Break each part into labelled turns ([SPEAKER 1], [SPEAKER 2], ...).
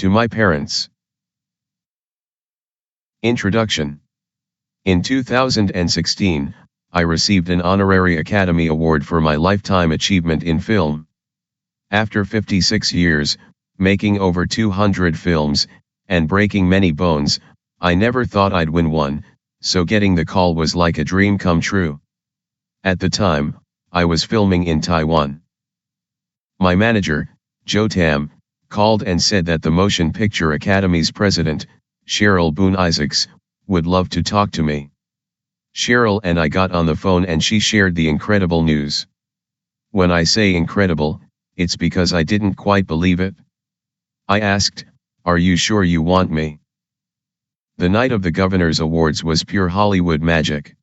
[SPEAKER 1] To my parents. Introduction. In 2016, I received an honorary Academy Award for my lifetime achievement in film. After 56 years, making over 200 films, and breaking many bones, I never thought I'd win one, so getting the call was like a dream come true. At the time, I was filming in Taiwan. My manager, Joe Tam, called and said that the Motion Picture Academy's president, Cheryl Boone Isaacs, would love to talk to me. Cheryl and I got on the phone and she shared the incredible news. When I say incredible, it's because I didn't quite believe it. I asked, "Are you sure you want me?" The night of the Governor's Awards was pure Hollywood magic.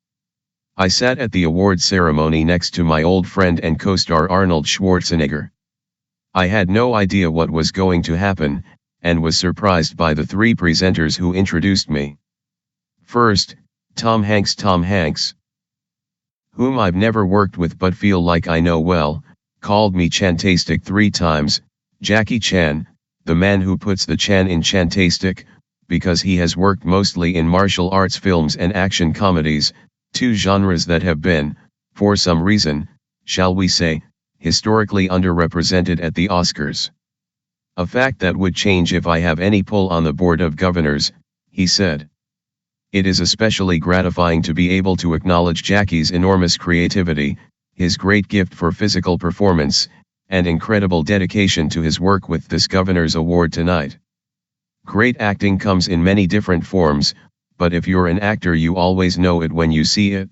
[SPEAKER 1] I sat at the awards ceremony next to my old friend and co-star Arnold Schwarzenegger. I had no idea what was going to happen, and was surprised by the three presenters who introduced me. First, Tom Hanks, whom I've never worked with but feel like I know well, called me Chantastic 3 times. Jackie Chan, the man who puts the Chan in Chantastic, because he has worked mostly in martial arts films and action comedies, two genres that have been, for some reason, shall we say, historically underrepresented at the Oscars. A fact that would change if I have any pull on the Board of Governors, he said. It is especially gratifying to be able to acknowledge Jackie's enormous creativity, his great gift for physical performance, and incredible dedication to his work with this Governor's Award tonight. Great acting comes in many different forms, but if you're an actor you always know it when you see it.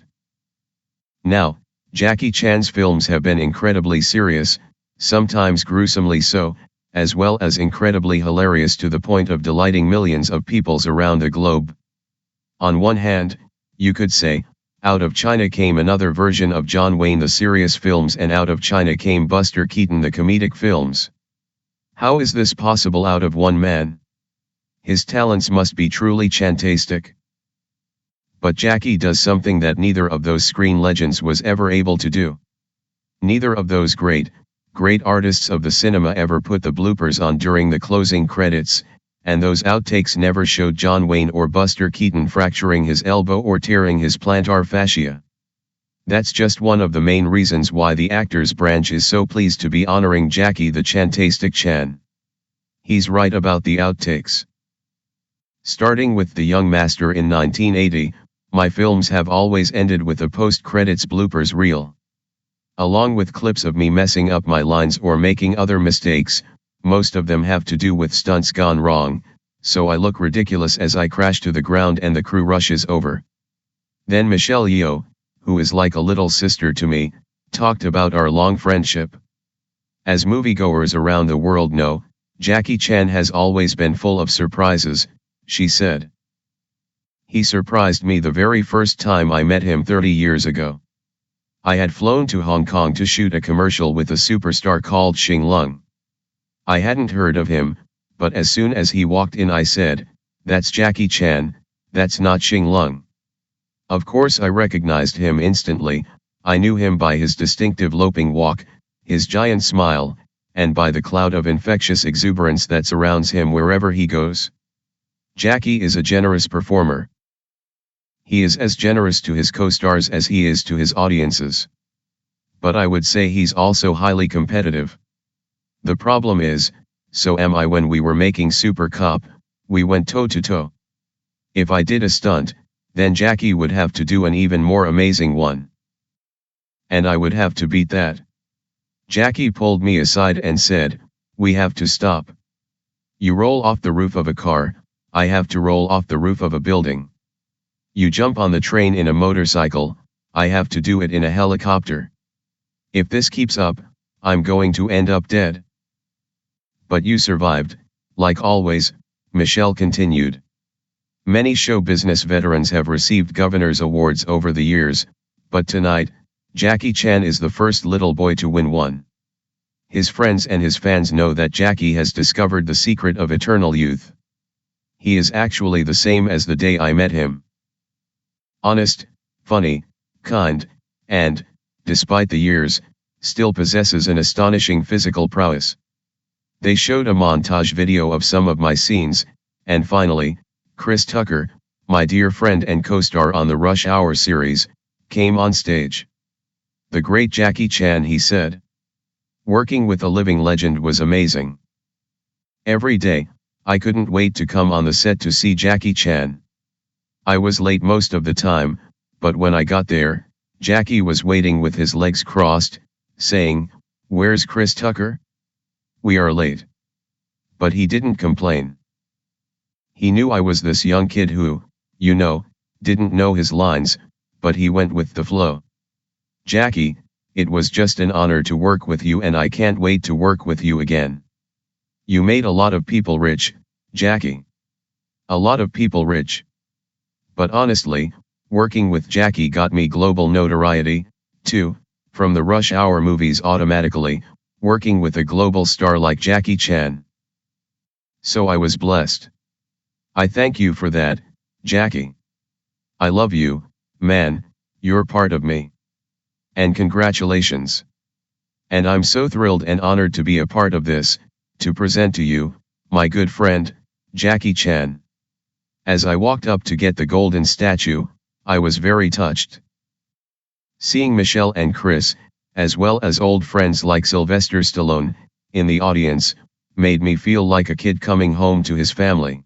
[SPEAKER 1] Now, Jackie Chan's films have been incredibly serious, sometimes gruesomely so, as well as incredibly hilarious to the point of delighting millions of peoples around the globe. On one hand, you could say, out of China came another version of John Wayne the serious films and out of China came Buster Keaton the comedic films. How is this possible out of one man? His talents must be truly chantastic. But Jackie does something that neither of those screen legends was ever able to do. Neither of those great artists of the cinema ever put the bloopers on during the closing credits, and those outtakes never showed John Wayne or Buster Keaton fracturing his elbow or tearing his plantar fascia. That's just one of the main reasons why the Actors Branch is so pleased to be honoring Jackie the Chantastic Chan. He's right about the outtakes. Starting with The Young Master in 1980, my films have always ended with a post-credits bloopers reel. Along with clips of me messing up my lines or making other mistakes, most of them have to do with stunts gone wrong, so I look ridiculous as I crash to the ground and the crew rushes over. Then Michelle Yeoh, who is like a little sister to me, talked about our long friendship. As moviegoers around the world know, Jackie Chan has always been full of surprises, she said. He surprised me the very first time I met him 30 years ago. I had flown to Hong Kong to shoot a commercial with a superstar called Xing Lung. I hadn't heard of him, but as soon as he walked in I said, "That's Jackie Chan, that's not Xing Lung." Of course I recognized him instantly. I knew him by his distinctive loping walk, his giant smile, and by the cloud of infectious exuberance that surrounds him wherever he goes. Jackie is a generous performer. He is as generous to his co-stars as he is to his audiences. But I would say he's also highly competitive. The problem is, so am I. When we were making Super Cop, we went toe-to-toe. If I did a stunt, then Jackie would have to do an even more amazing one. And I would have to beat that. Jackie pulled me aside and said, "We have to stop. You roll off the roof of a car, I have to roll off the roof of a building. You jump on the train in a motorcycle, I have to do it in a helicopter. If this keeps up, I'm going to end up dead." But you survived, like always, Michelle continued. Many show business veterans have received Governor's Awards over the years, but tonight, Jackie Chan is the first little boy to win one. His friends and his fans know that Jackie has discovered the secret of eternal youth. He is actually the same as the day I met him. Honest, funny, kind, and, despite the years, still possesses an astonishing physical prowess. They showed a montage video of some of my scenes, and finally, Chris Tucker, my dear friend and co-star on the Rush Hour series, came on stage. "The great Jackie Chan," he said. "Working with a living legend was amazing. Every day, I couldn't wait to come on the set to see Jackie Chan. I was late most of the time, but when I got there, Jackie was waiting with his legs crossed, saying, 'Where's Chris Tucker? We are late.' But he didn't complain. He knew I was this young kid who, didn't know his lines, but he went with the flow. 'Jackie, it was just an honor to work with you and I can't wait to work with you again. You made a lot of people rich, Jackie. A lot of people rich. But honestly, working with Jackie got me global notoriety, too, from the Rush Hour movies automatically, working with a global star like Jackie Chan. So I was blessed. I thank you for that, Jackie. I love you, man, you're part of me. And congratulations. And I'm so thrilled and honored to be a part of this, to present to you, my good friend, Jackie Chan.' As I walked up to get the golden statue, I was very touched. Seeing Michelle and Chris, as well as old friends like Sylvester Stallone, in the audience, made me feel like a kid coming home to his family.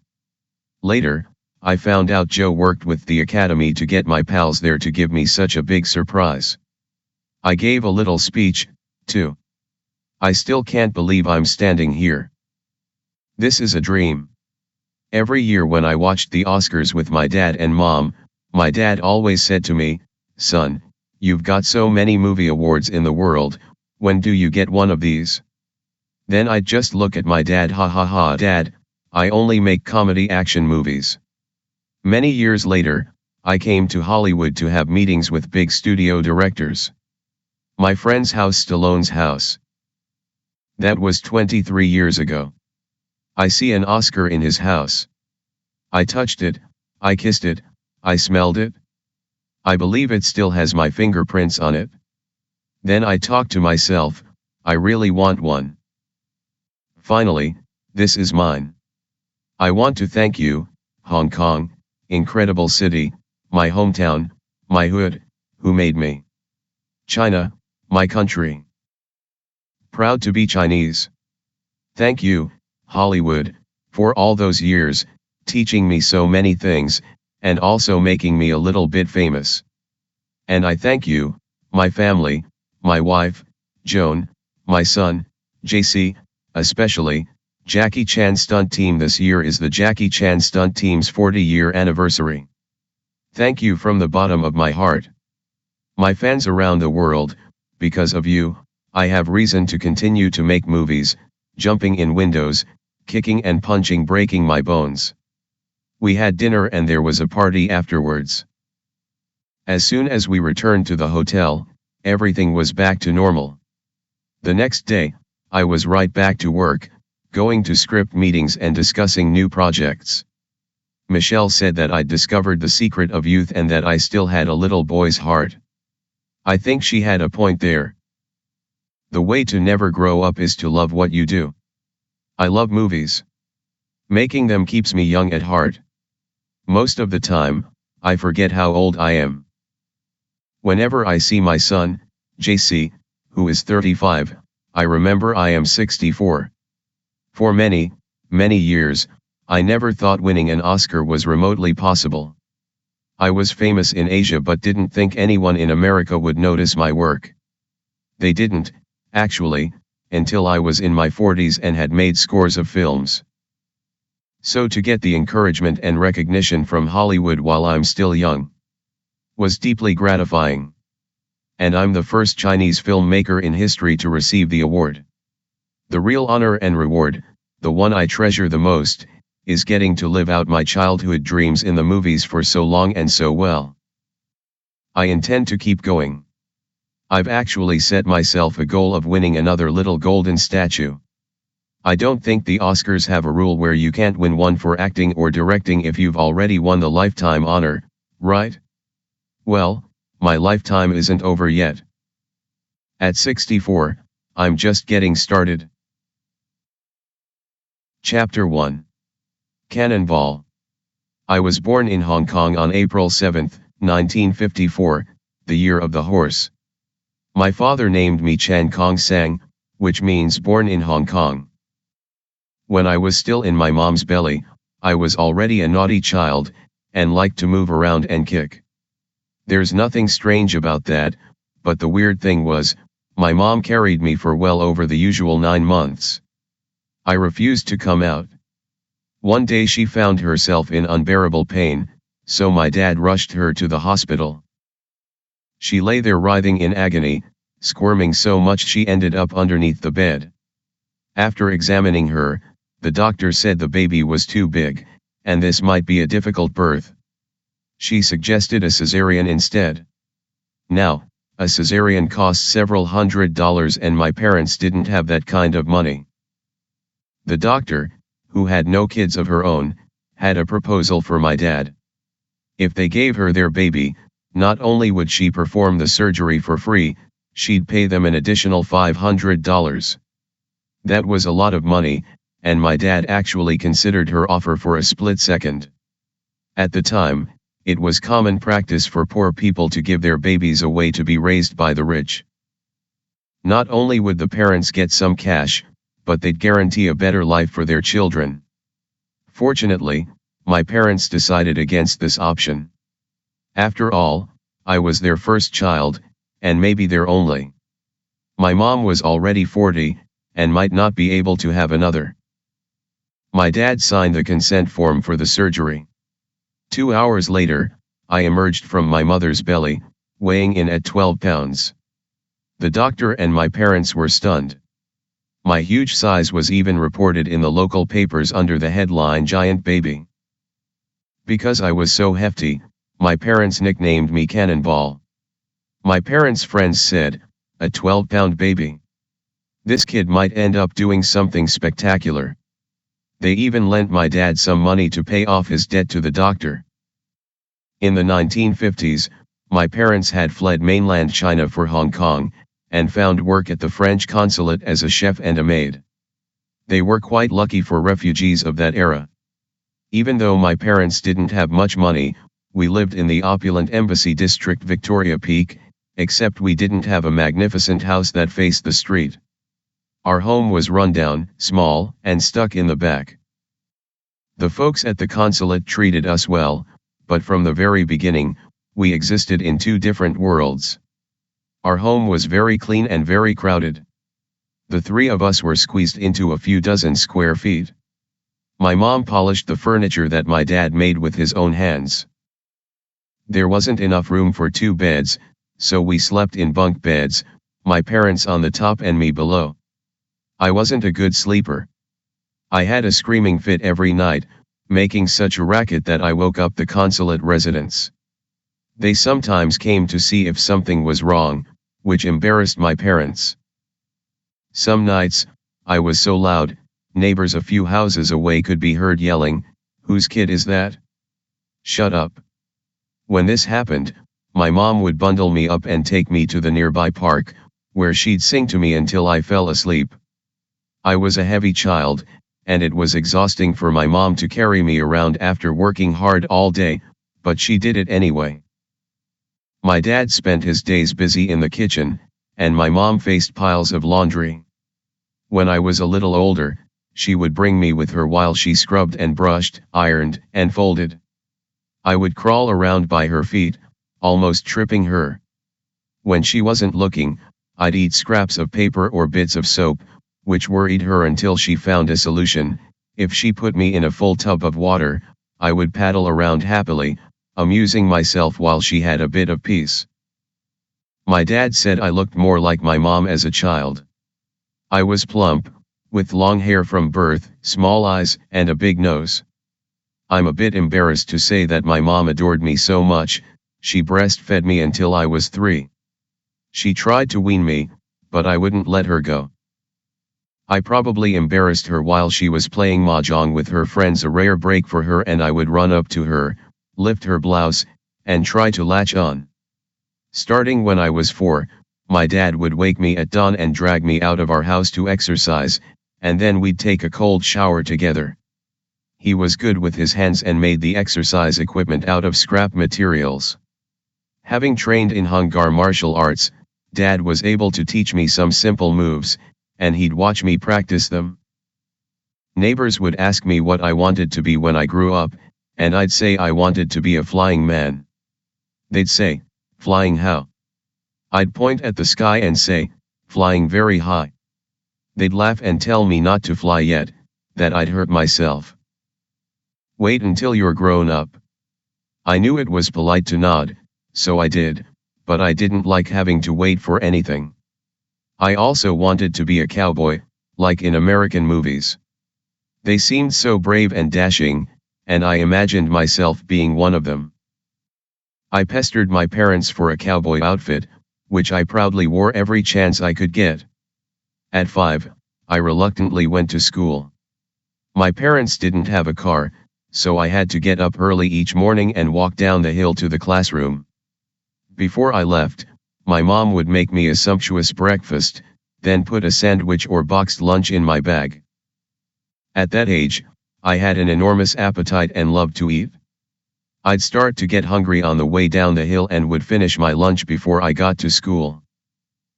[SPEAKER 1] Later, I found out Joe worked with the Academy to get my pals there to give me such a big surprise. I gave a little speech, too. I still can't believe I'm standing here. This is a dream. Every year when I watched the Oscars with my dad and mom, my dad always said to me, "Son, you've got so many movie awards in the world, when do you get one of these?" Then I'd just look at my dad, "Ha ha ha, Dad, I only make comedy action movies." Many years later, I came to Hollywood to have meetings with big studio directors. My friend's house, Stallone's house. That was 23 years ago. I see an Oscar in his house. I touched it, I kissed it, I smelled it. I believe it still has my fingerprints on it. Then I talked to myself, I really want one. Finally, this is mine. I want to thank you, Hong Kong, incredible city, my hometown, my hood, who made me. China, my country. Proud to be Chinese. Thank you, Hollywood, for all those years, teaching me so many things, and also making me a little bit famous. And I thank you, my family, my wife, Joan, my son, JC, especially, Jackie Chan Stunt Team. This year is the Jackie Chan Stunt Team's 40-year anniversary. Thank you from the bottom of my heart. My fans around the world, because of you, I have reason to continue to make movies, jumping in windows, kicking and punching, breaking my bones. We had dinner and there was a party afterwards. As soon as we returned to the hotel, everything was back to normal. The next day, I was right back to work, going to script meetings and discussing new projects. Michelle said that I'd discovered the secret of youth and that I still had a little boy's heart. I think she had a point there. The way to never grow up is to love what you do. I love movies. Making them keeps me young at heart. Most of the time, I forget how old I am. Whenever I see my son, JC, who is 35, I remember I am 64. For many, many years, I never thought winning an Oscar was remotely possible. I was famous in Asia but didn't think anyone in America would notice my work. They didn't, actually, until I was in my 40s and had made scores of films. So to get the encouragement and recognition from Hollywood while I'm still young was deeply gratifying. And I'm the first Chinese filmmaker in history to receive the award. The real honor and reward, the one I treasure the most, is getting to live out my childhood dreams in the movies for so long and so well. I intend to keep going. I've actually set myself a goal of winning another little golden statue. I don't think the Oscars have a rule where you can't win one for acting or directing if you've already won the lifetime honor, right? Well, my lifetime isn't over yet. At 64, I'm just getting started. Chapter 1. Cannonball. I was born in Hong Kong on April 7, 1954, the year of the horse. My father named me Chan Kong Sang, which means born in Hong Kong. When I was still in my mom's belly, I was already a naughty child, and liked to move around and kick. There's nothing strange about that, but the weird thing was, my mom carried me for well over the usual 9 months. I refused to come out. One day she found herself in unbearable pain, so my dad rushed her to the hospital. She lay there writhing in agony, squirming so much she ended up underneath the bed. After examining her, the doctor said the baby was too big, and this might be a difficult birth. She suggested a cesarean instead. Now, a cesarean costs several $100s and my parents didn't have that kind of money. The doctor, who had no kids of her own, had a proposal for my dad. If they gave her their baby, not only would she perform the surgery for free, she'd pay them an additional $500. That was a lot of money, and my dad actually considered her offer for a split second. At the time, it was common practice for poor people to give their babies away to be raised by the rich. Not only would the parents get some cash, but they'd guarantee a better life for their children. Fortunately, my parents decided against this option. After all, I was their first child, and maybe their only. My mom was already 40, and might not be able to have another. My dad signed the consent form for the surgery. 2 hours later, I emerged from my mother's belly, weighing in at 12 pounds. The doctor and my parents were stunned. My huge size was even reported in the local papers under the headline "Giant Baby." Because I was so hefty, my parents nicknamed me Cannonball. My parents' friends said, "A 12-pound baby. This kid might end up doing something spectacular." They even lent my dad some money to pay off his debt to the doctor. In the 1950s, my parents had fled mainland China for Hong Kong, and found work at the French consulate as a chef and a maid. They were quite lucky for refugees of that era. Even though my parents didn't have much money, we lived in the opulent Embassy District Victoria Peak, except we didn't have a magnificent house that faced the street. Our home was rundown, small, and stuck in the back. The folks at the consulate treated us well, but from the very beginning, we existed in two different worlds. Our home was very clean and very crowded. The three of us were squeezed into a few dozen square feet. My mom polished the furniture that my dad made with his own hands. There wasn't enough room for 2 beds, so we slept in bunk beds, my parents on the top and me below. I wasn't a good sleeper. I had a screaming fit every night, making such a racket that I woke up the consulate residents. They sometimes came to see if something was wrong, which embarrassed my parents. Some nights, I was so loud, neighbors a few houses away could be heard yelling, "Whose kid is that? Shut up." When this happened, my mom would bundle me up and take me to the nearby park, where she'd sing to me until I fell asleep. I was a heavy child, and it was exhausting for my mom to carry me around after working hard all day, but she did it anyway. My dad spent his days busy in the kitchen, and my mom faced piles of laundry. When I was a little older, she would bring me with her while she scrubbed and brushed, ironed, and folded. I would crawl around by her feet, almost tripping her. When she wasn't looking, I'd eat scraps of paper or bits of soap, which worried her until she found a solution. If she put me in a full tub of water, I would paddle around happily, amusing myself while she had a bit of peace. My dad said I looked more like my mom as a child. I was plump, with long hair from birth, small eyes, and a big nose. I'm a bit embarrassed to say that my mom adored me so much, she breastfed me until I was 3. She tried to wean me, but I wouldn't let her go. I probably embarrassed her while she was playing mahjong with her friends, a rare break for her, and I would run up to her, lift her blouse, and try to latch on. Starting when I was 4, my dad would wake me at dawn and drag me out of our house to exercise, and then we'd take a cold shower together. He was good with his hands and made the exercise equipment out of scrap materials. Having trained in Hung Gar martial arts, Dad was able to teach me some simple moves, and he'd watch me practice them. Neighbors would ask me what I wanted to be when I grew up, and I'd say I wanted to be a flying man. They'd say, "Flying how?" I'd point at the sky and say, "Flying very high." They'd laugh and tell me not to fly yet, that I'd hurt myself. "Wait until you're grown up." I knew it was polite to nod, so I did, but I didn't like having to wait for anything. I also wanted to be a cowboy, like in American movies. They seemed so brave and dashing, and I imagined myself being one of them. I pestered my parents for a cowboy outfit, which I proudly wore every chance I could get. At 5, I reluctantly went to school. My parents didn't have a car, so I had to get up early each morning and walk down the hill to the classroom. Before I left, my mom would make me a sumptuous breakfast, then put a sandwich or boxed lunch in my bag. At that age, I had an enormous appetite and loved to eat. I'd start to get hungry on the way down the hill and would finish my lunch before I got to school.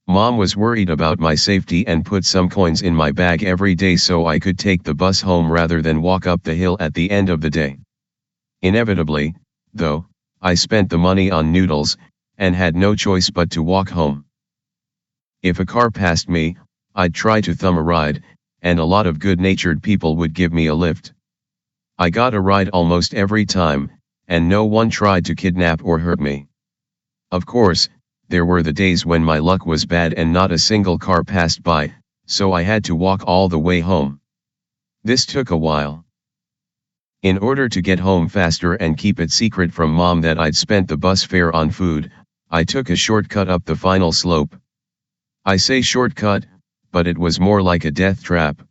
[SPEAKER 1] Mom was worried about my safety and put some coins in my bag every day so I could take the bus home rather than walk up the hill at the end of the day. Inevitably, though, I spent the money on noodles, and had no choice but to walk home. If a car passed me, I'd try to thumb a ride, and a lot of good-natured people would give me a lift. I got a ride almost every time, and no one tried to kidnap or hurt me. Of course, there were the days when my luck was bad and not a single car passed by, so I had to walk all the way home. This took a while. In order to get home faster and keep it secret from Mom that I'd spent the bus fare on food, I took a shortcut up the final slope. I say shortcut, but it was more like a death trap.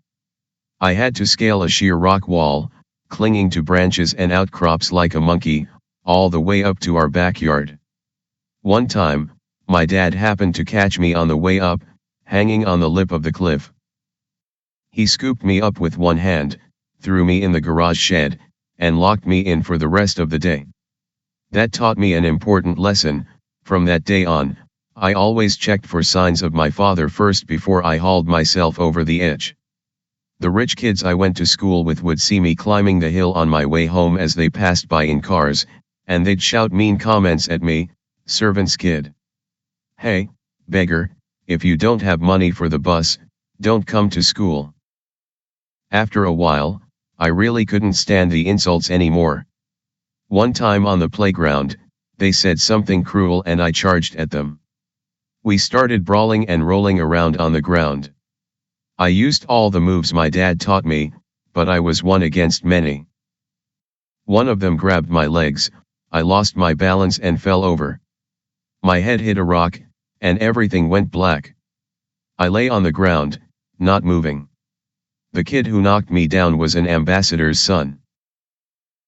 [SPEAKER 1] I had to scale a sheer rock wall, clinging to branches and outcrops like a monkey, all the way up to our backyard. One time, my dad happened to catch me on the way up, hanging on the lip of the cliff. He scooped me up with one hand, threw me in the garage shed, and locked me in for the rest of the day. That taught me an important lesson. From that day on, I always checked for signs of my father first before I hauled myself over the edge. The rich kids I went to school with would see me climbing the hill on my way home as they passed by in cars, and they'd shout mean comments at me, "Servant's kid. Hey, beggar, if you don't have money for the bus, don't come to school." After a while, I really couldn't stand the insults anymore. One time on the playground, they said something cruel and I charged at them. We started brawling and rolling around on the ground. I used all the moves my dad taught me, but I was one against many. One of them grabbed my legs, I lost my balance and fell over. My head hit a rock, and everything went black. I lay on the ground, not moving. The kid who knocked me down was an ambassador's son.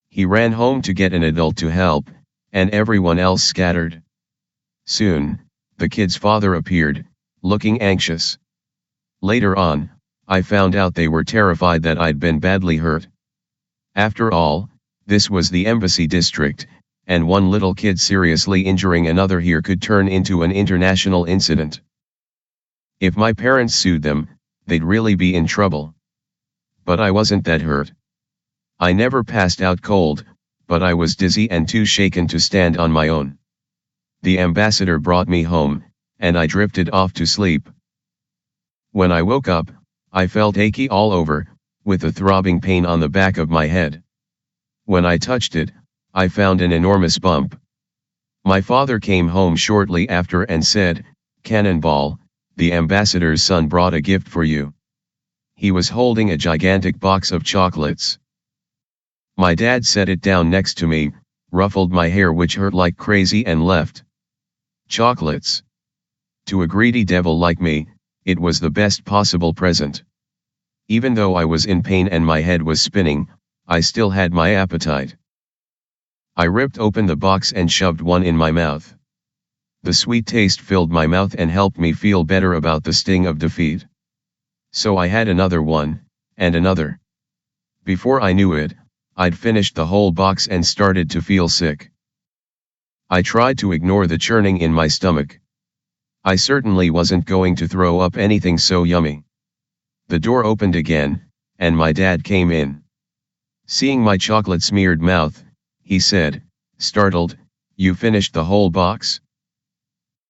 [SPEAKER 1] He ran home to get an adult to help, and everyone else scattered. Soon, the kid's father appeared, looking anxious. Later on, I found out they were terrified that I'd been badly hurt. After all, this was the embassy district, and one little kid seriously injuring another here could turn into an international incident. If my parents sued them, they'd really be in trouble. But I wasn't that hurt. I never passed out cold, but I was dizzy and too shaken to stand on my own. The ambassador brought me home, and I drifted off to sleep. When I woke up, I felt achy all over, with a throbbing pain on the back of my head. When I touched it, I found an enormous bump. My father came home shortly after and said, "Cannonball, the ambassador's son brought a gift for you." He was holding a gigantic box of chocolates. My dad set it down next to me, ruffled my hair which hurt like crazy and left. Chocolates. To a greedy devil like me, it was the best possible present. Even though I was in pain and my head was spinning, I still had my appetite. I ripped open the box and shoved one in my mouth. The sweet taste filled my mouth and helped me feel better about the sting of defeat. So I had another one, and another. Before I knew it, I'd finished the whole box and started to feel sick. I tried to ignore the churning in my stomach. I certainly wasn't going to throw up anything so yummy. The door opened again, and my dad came in. Seeing my chocolate-smeared mouth, he said, startled, "You finished the whole box?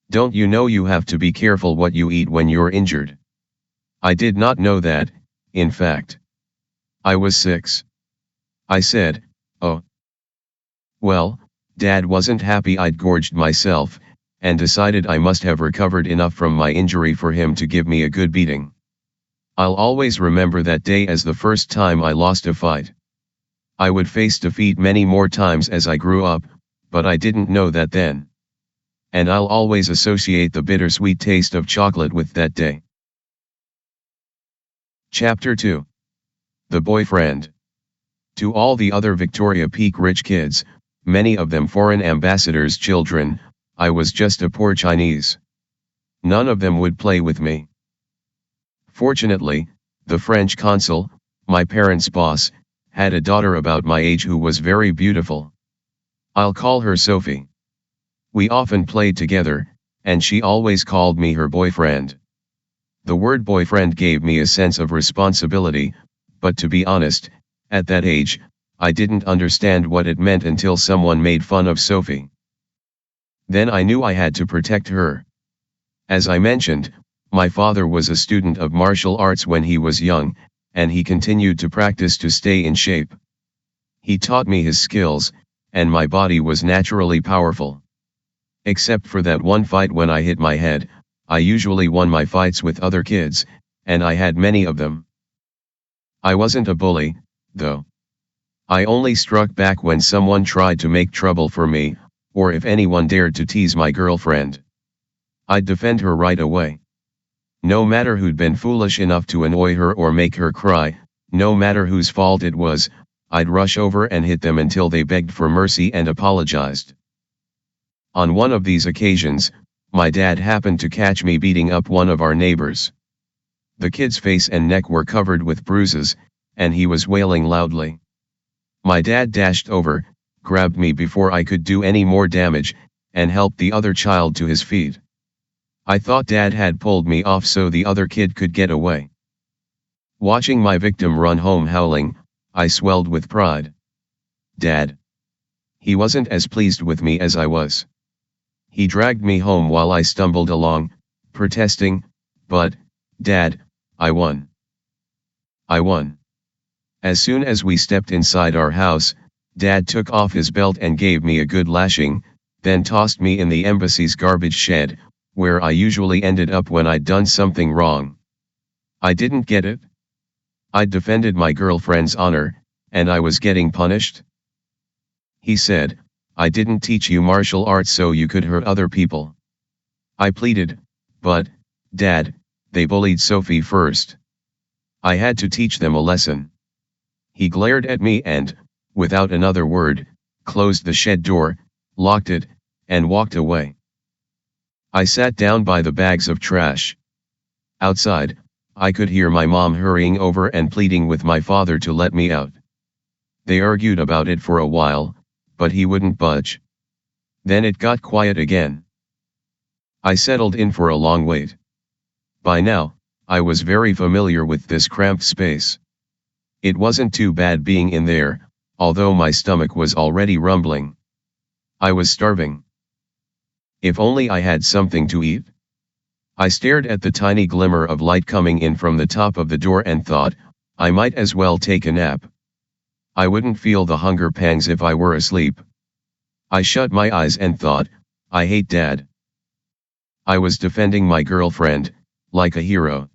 [SPEAKER 1] Don't you know you have to be careful what you eat when you're injured?" I did not know that, in fact. I was 6. I said, "Oh." Well, Dad wasn't happy I'd gorged myself, and decided I must have recovered enough from my injury for him to give me a good beating. I'll always remember that day as the first time I lost a fight. I would face defeat many more times as I grew up, but I didn't know that then. And I'll always associate the bittersweet taste of chocolate with that day. Chapter 2. The Boyfriend. To all the other Victoria Peak rich kids, many of them foreign ambassadors' children, I was just a poor Chinese. None of them would play with me. Fortunately, the French consul, my parents' boss, had a daughter about my age who was very beautiful. I'll call her Sophie. We often played together, and she always called me her boyfriend. The word boyfriend gave me a sense of responsibility, but to be honest, at that age, I didn't understand what it meant until someone made fun of Sophie. Then I knew I had to protect her. As I mentioned, my father was a student of martial arts when he was young, and he continued to practice to stay in shape. He taught me his skills, and my body was naturally powerful. Except for that one fight when I hit my head, I usually won my fights with other kids, and I had many of them. I wasn't a bully, though. I only struck back when someone tried to make trouble for me, or if anyone dared to tease my girlfriend. I'd defend her right away. No matter who'd been foolish enough to annoy her or make her cry, no matter whose fault it was, I'd rush over and hit them until they begged for mercy and apologized. On one of these occasions, my dad happened to catch me beating up one of our neighbors. The kid's face and neck were covered with bruises, and he was wailing loudly. My dad dashed over, grabbed me before I could do any more damage, and helped the other child to his feet. I thought Dad had pulled me off so the other kid could get away. Watching my victim run home howling, I swelled with pride. Dad. He wasn't as pleased with me as I was. He dragged me home while I stumbled along, protesting, "But, Dad, I won. I won." As soon as we stepped inside our house, Dad took off his belt and gave me a good lashing, then tossed me in the embassy's garbage shed, where I usually ended up when I'd done something wrong. I didn't get it. I'd defended my girlfriend's honor, and I was getting punished? He said, "I didn't teach you martial arts so you could hurt other people." I pleaded, "But, Dad, they bullied Sophie first. I had to teach them a lesson." He glared at me and, without another word, closed the shed door, locked it, and walked away. I sat down by the bags of trash. Outside, I could hear my mom hurrying over and pleading with my father to let me out. They argued about it for a while, but he wouldn't budge. Then it got quiet again. I settled in for a long wait. By now, I was very familiar with this cramped space. It wasn't too bad being in there, although my stomach was already rumbling. I was starving. If only I had something to eat. I stared at the tiny glimmer of light coming in from the top of the door and thought, I might as well take a nap. I wouldn't feel the hunger pangs if I were asleep. I shut my eyes and thought, I hate Dad. I was defending my girlfriend, like a hero.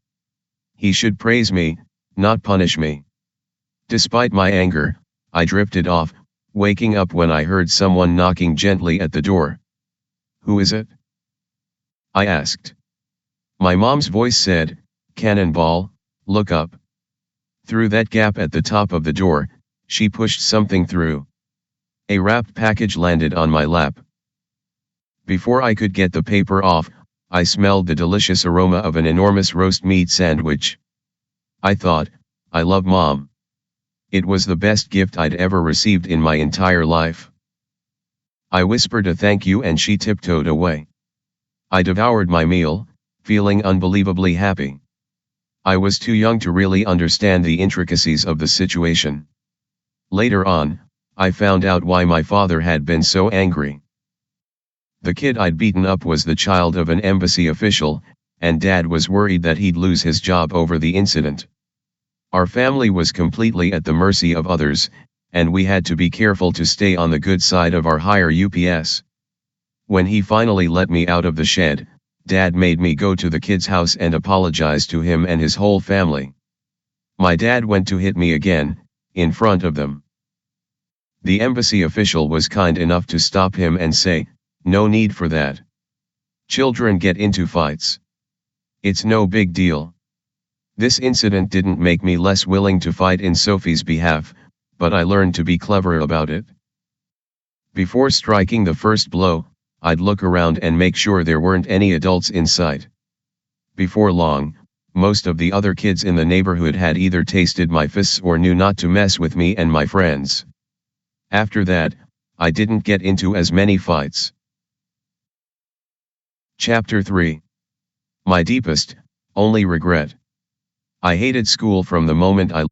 [SPEAKER 1] He should praise me, not punish me. Despite my anger, I drifted off, waking up when I heard someone knocking gently at the door. "Who is it?" I asked. My mom's voice said, "Cannonball, look up." Through that gap at the top of the door, she pushed something through. A wrapped package landed on my lap. Before I could get the paper off, I smelled the delicious aroma of an enormous roast meat sandwich. I thought, I love mom. It was the best gift I'd ever received in my entire life. I whispered a thank you and she tiptoed away. I devoured my meal, feeling unbelievably happy. I was too young to really understand the intricacies of the situation. Later on, I found out why my father had been so angry. The kid I'd beaten up was the child of an embassy official, and Dad was worried that he'd lose his job over the incident. Our family was completely at the mercy of others, and we had to be careful to stay on the good side of our higher UPS. When he finally let me out of the shed, Dad made me go to the kid's house and apologize to him and his whole family. My dad went to hit me again, in front of them. The embassy official was kind enough to stop him and say, "No need for that. Children get into fights. It's no big deal." This incident didn't make me less willing to fight in Sophie's behalf, but I learned to be clever about it. Before striking the first blow, I'd look around and make sure there weren't any adults in sight. Before long, most of the other kids in the neighborhood had either tasted my fists or knew not to mess with me and my friends. After that, I didn't get into as many fights. Chapter 3. My deepest, only regret. I hated school from the moment I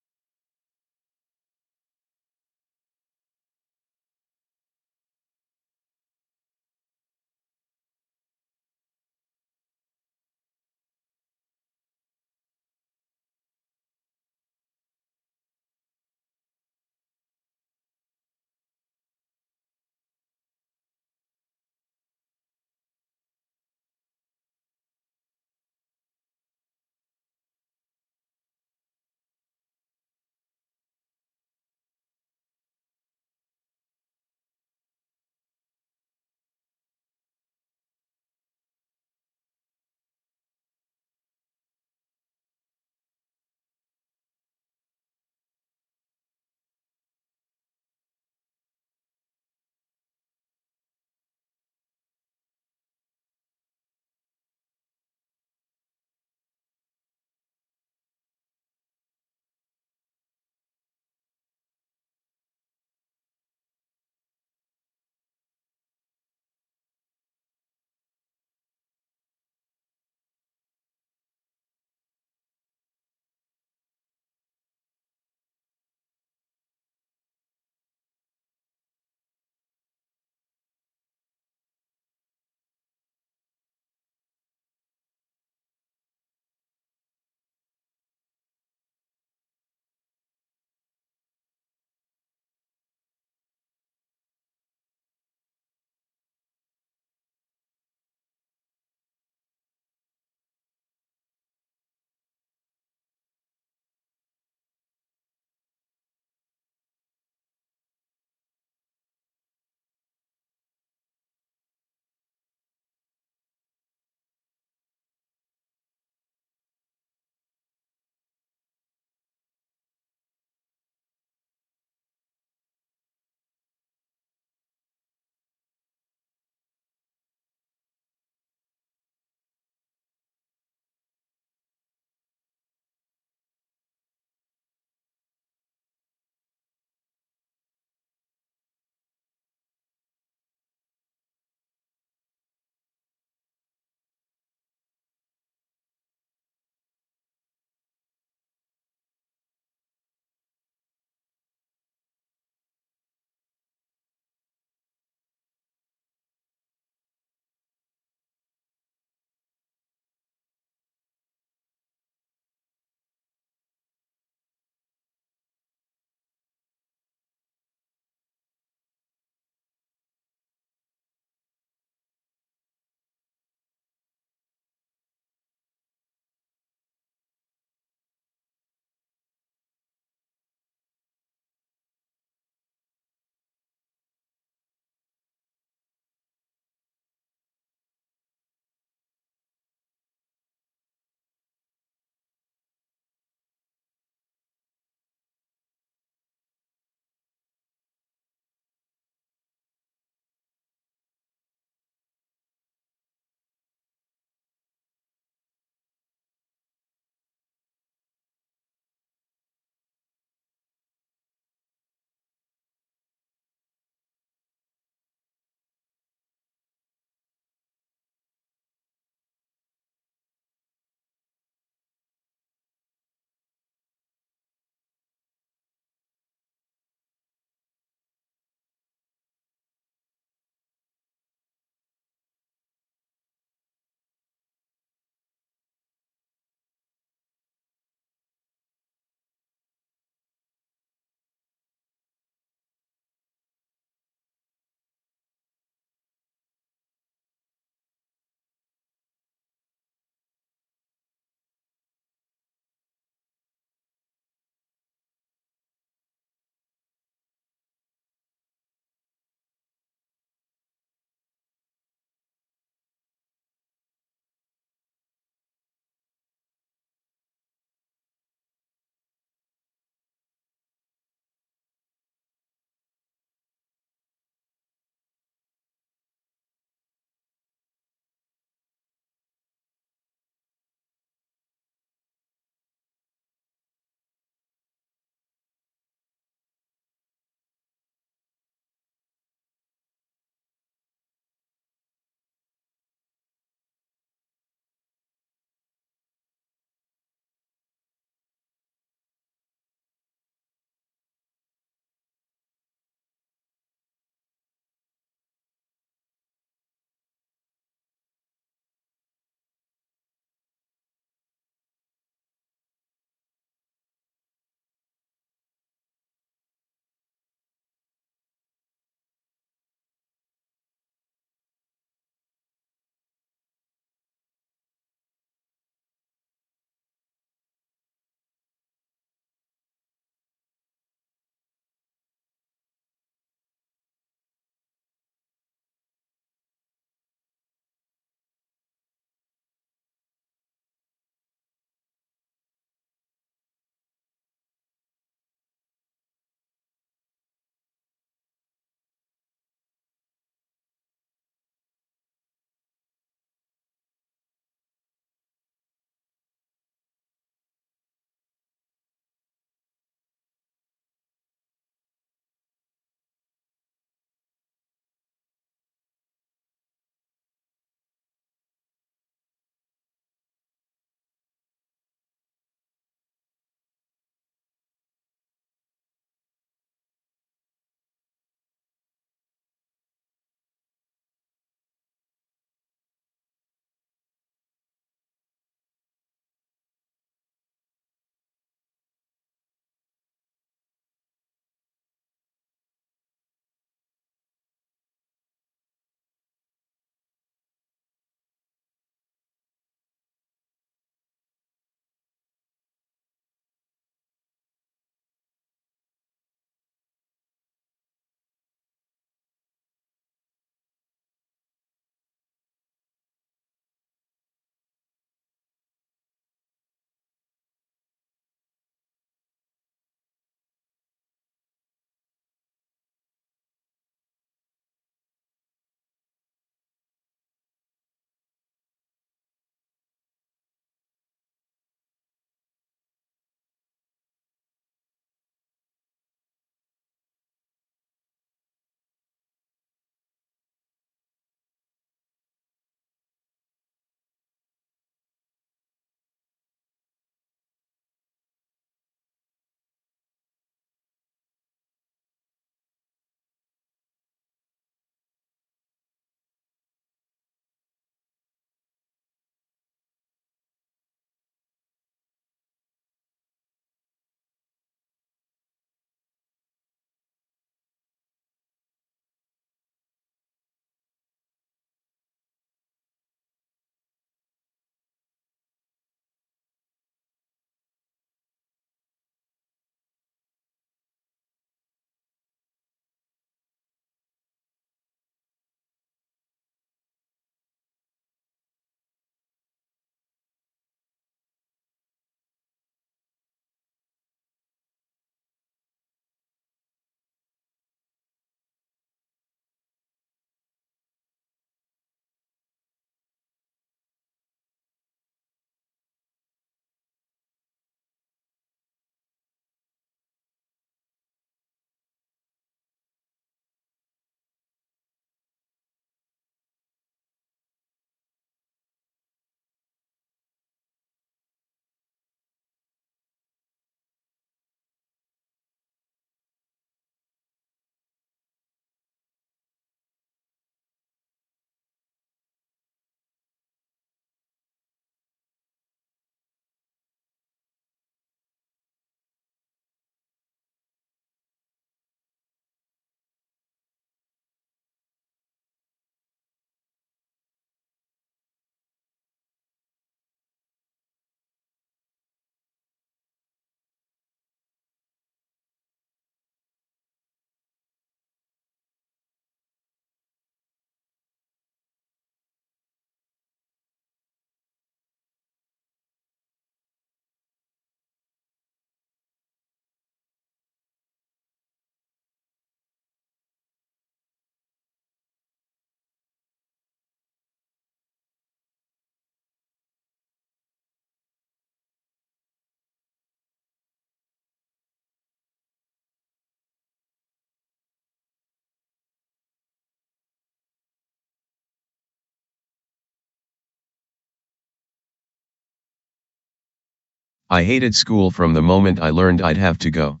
[SPEAKER 1] I hated school from the moment I learned I'd have to go.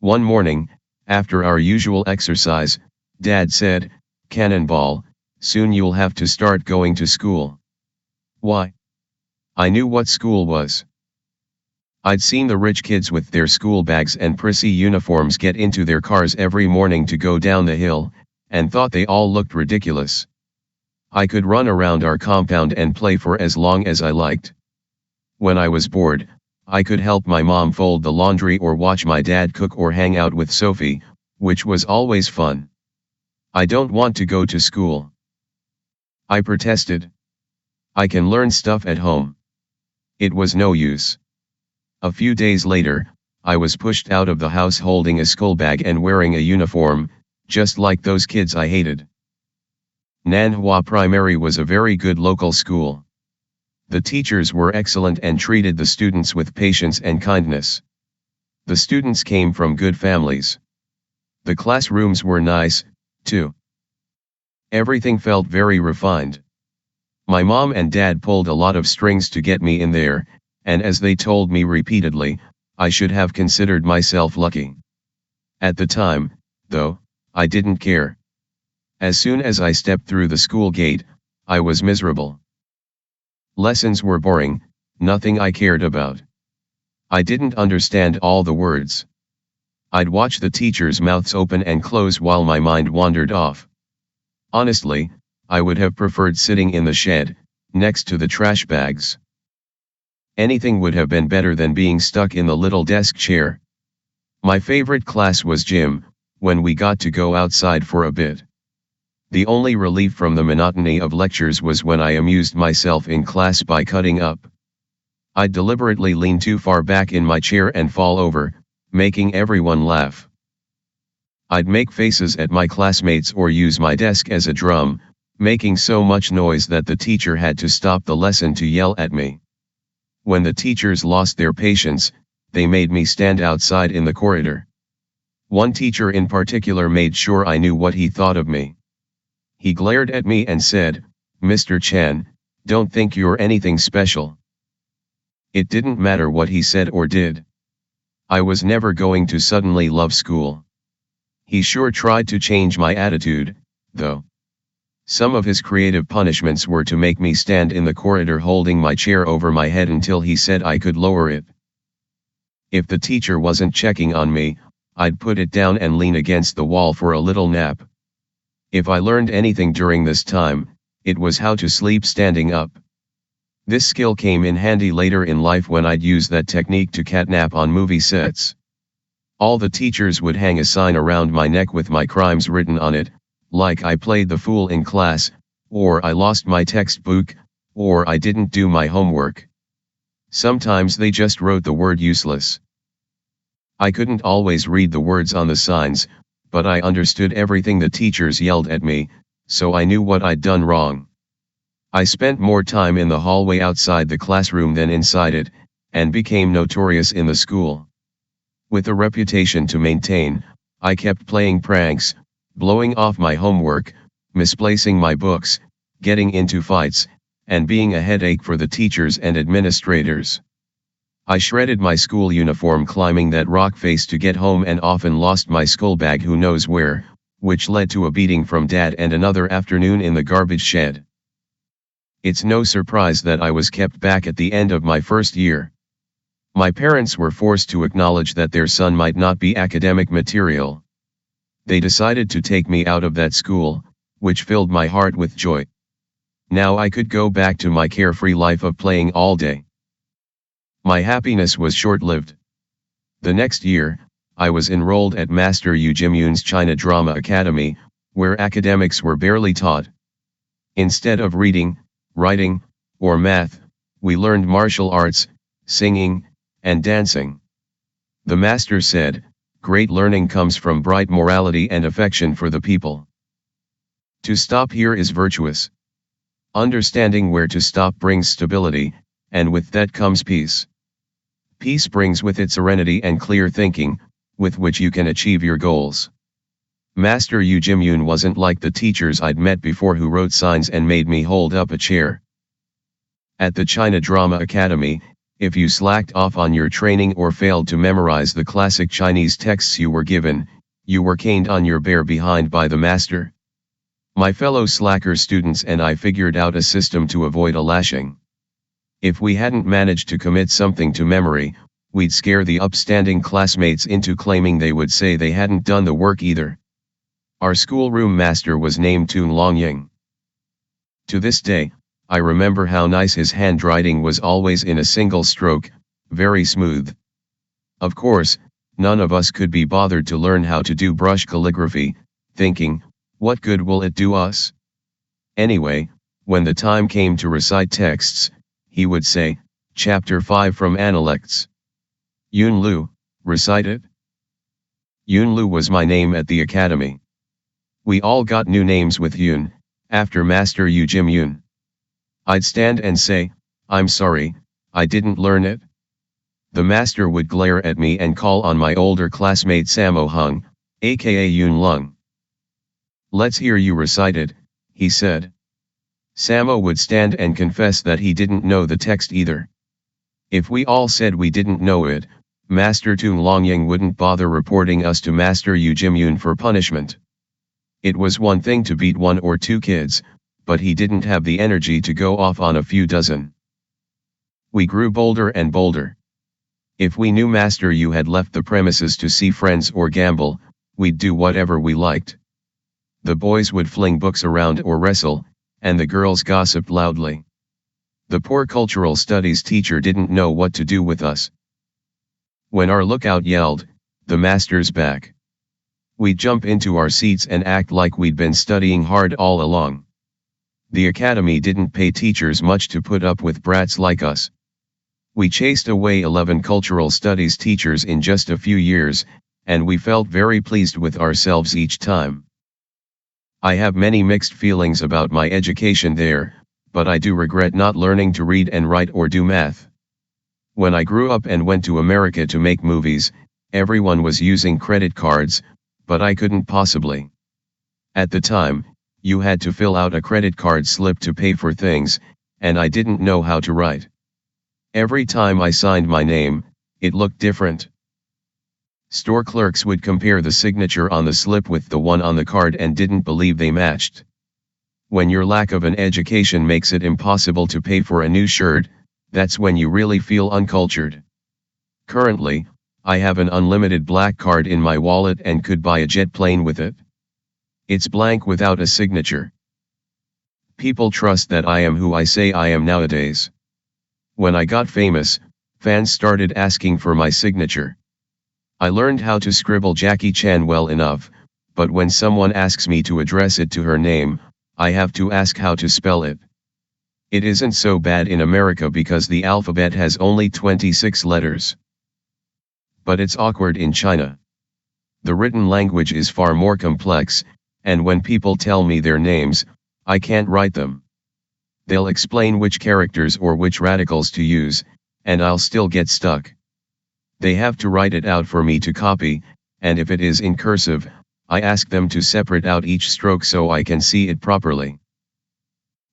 [SPEAKER 1] One morning, after our usual exercise, Dad said, "Cannonball, soon you'll have to start going to school." Why? I knew what school was. I'd seen the rich kids with their school bags and prissy uniforms get into their cars every morning to go down the hill, and thought they all looked ridiculous. I could run around our compound and play for as long as I liked. When I was bored, I could help my mom fold the laundry or watch my dad cook or hang out with Sophie, which was always fun. "I don't want to go to school," I protested. "I can learn stuff at home." It was no use. A few days later, I was pushed out of the house holding a school bag and wearing a uniform, just like those kids I hated. Nanhua Primary was a very good local school. The teachers were excellent and treated the students with patience and kindness. The students came from good families. The classrooms were nice, too. Everything felt very refined. My mom and dad pulled a lot of strings to get me in there, and as they told me repeatedly, I should have considered myself lucky. At the time, though, I didn't care. As soon as I stepped through the school gate, I was miserable. Lessons were boring, nothing I cared about. I didn't understand all the words. I'd watch the teachers' mouths open and close while my mind wandered off. Honestly, I would have preferred sitting in the shed, next to the trash bags. Anything would have been better than being stuck in the little desk chair. My favorite class was gym, when we got to go outside for a bit. The only relief from the monotony of lectures was when I amused myself in class by cutting up. I'd deliberately lean too far back in my chair and fall over, making everyone laugh. I'd make faces at my classmates or use my desk as a drum, making so much noise that the teacher had to stop the lesson to yell at me. When the teachers lost their patience, they made me stand outside in the corridor. One teacher in particular made sure I knew what he thought of me. He glared at me and said, "Mr. Chan, don't think you're anything special." It didn't matter what he said or did. I was never going to suddenly love school. He sure tried to change my attitude, though. Some of his creative punishments were to make me stand in the corridor holding my chair over my head until he said I could lower it. If the teacher wasn't checking on me, I'd put it down and lean against the wall for a little nap. If I learned anything during this time, it was how to sleep standing up. This skill came in handy later in life when I'd use that technique to catnap on movie sets. All the teachers would hang a sign around my neck with my crimes written on it, like I played the fool in class, or I lost my textbook, or I didn't do my homework. Sometimes they just wrote the word useless. I couldn't always read the words on the signs, but I understood everything the teachers yelled at me, so I knew what I'd done wrong. I spent more time in the hallway outside the classroom than inside it, and became notorious in the school. With a reputation to maintain, I kept playing pranks, blowing off my homework, misplacing my books, getting into fights, and being a headache for the teachers and administrators. I shredded my school uniform climbing that rock face to get home and often lost my school bag who knows where, which led to a beating from Dad and another afternoon in the garbage shed. It's no surprise that I was kept back at the end of my first year. My parents were forced to acknowledge that their son might not be academic material. They decided to take me out of that school, which filled my heart with joy. Now I could go back to my carefree life of playing all day. My happiness was short-lived. The next year, I was enrolled at Master Yu Jimyun's China Drama Academy, where academics were barely taught. Instead of reading, writing, or math, we learned martial arts, singing, and dancing. The master said, "Great learning comes from bright morality and affection for the people." To stop here is virtuous. Understanding where to stop brings stability, and with that comes peace. Peace brings with it serenity and clear thinking, with which you can achieve your goals. Master Yu Jimyun wasn't like the teachers I'd met before who wrote signs and made me hold up a chair. At the China Drama Academy, If you slacked off on your training or failed to memorize the classic Chinese texts you were given, you were caned on your bare behind by the master. My fellow slacker students and I figured out a system to avoid a lashing. If we hadn't managed to commit something to memory, we'd scare the upstanding classmates into claiming they would say they hadn't done the work either. Our schoolroom master was named Tun Longying. To this day, I remember how nice his handwriting was, always in a single stroke, very smooth. Of course, none of us could be bothered to learn how to do brush calligraphy, thinking, what good will it do us? Anyway, when the time came to recite texts, he would say, Chapter 5 from Analects. Yun Lu, recite it. Yun Lu was my name at the academy. We all got new names with Yun, after Master Yu Jim Yun. I'd stand and say, I'm sorry, I didn't learn it. The master would glare at me and call on my older classmate Sammo Hung, aka Yun Lung. Let's hear you recite it, he said. Sammo would stand and confess that he didn't know the text either. If we all said we didn't know it, Master Tun Longying wouldn't bother reporting us to Master Yu Jim Yun for punishment. It was one thing to beat 1 or 2 kids, but he didn't have the energy to go off on a few dozen. We grew bolder and bolder. If we knew Master Yu had left the premises to see friends or gamble, we'd do whatever we liked. The boys would fling books around or wrestle, and the girls gossiped loudly. The poor cultural studies teacher didn't know what to do with us. When our lookout yelled, "The master's back," we'd jump into our seats and act like we'd been studying hard all along. The academy didn't pay teachers much to put up with brats like us. We chased away 11 cultural studies teachers in just a few years, and we felt very pleased with ourselves each time. I have many mixed feelings about my education there, but I do regret not learning to read and write or do math. When I grew up and went to America to make movies, everyone was using credit cards, but I couldn't possibly. At the time, you had to fill out a credit card slip to pay for things, and I didn't know how to write. Every time I signed my name, it looked different. Store clerks would compare the signature on the slip with the one on the card and didn't believe they matched. When your lack of an education makes it impossible to pay for a new shirt, that's when you really feel uncultured. Currently, I have an unlimited black card in my wallet and could buy a jet plane with it. It's blank without a signature. People trust that I am who I say I am nowadays. When I got famous, fans started asking for my signature. I learned how to scribble Jackie Chan well enough, but when someone asks me to address it to her name, I have to ask how to spell it. It isn't so bad in America because the alphabet has only 26 letters. But it's awkward in China. The written language is far more complex, and when people tell me their names, I can't write them. They'll explain which characters or which radicals to use, and I'll still get stuck. They have to write it out for me to copy, and if it is in cursive, I ask them to separate out each stroke so I can see it properly.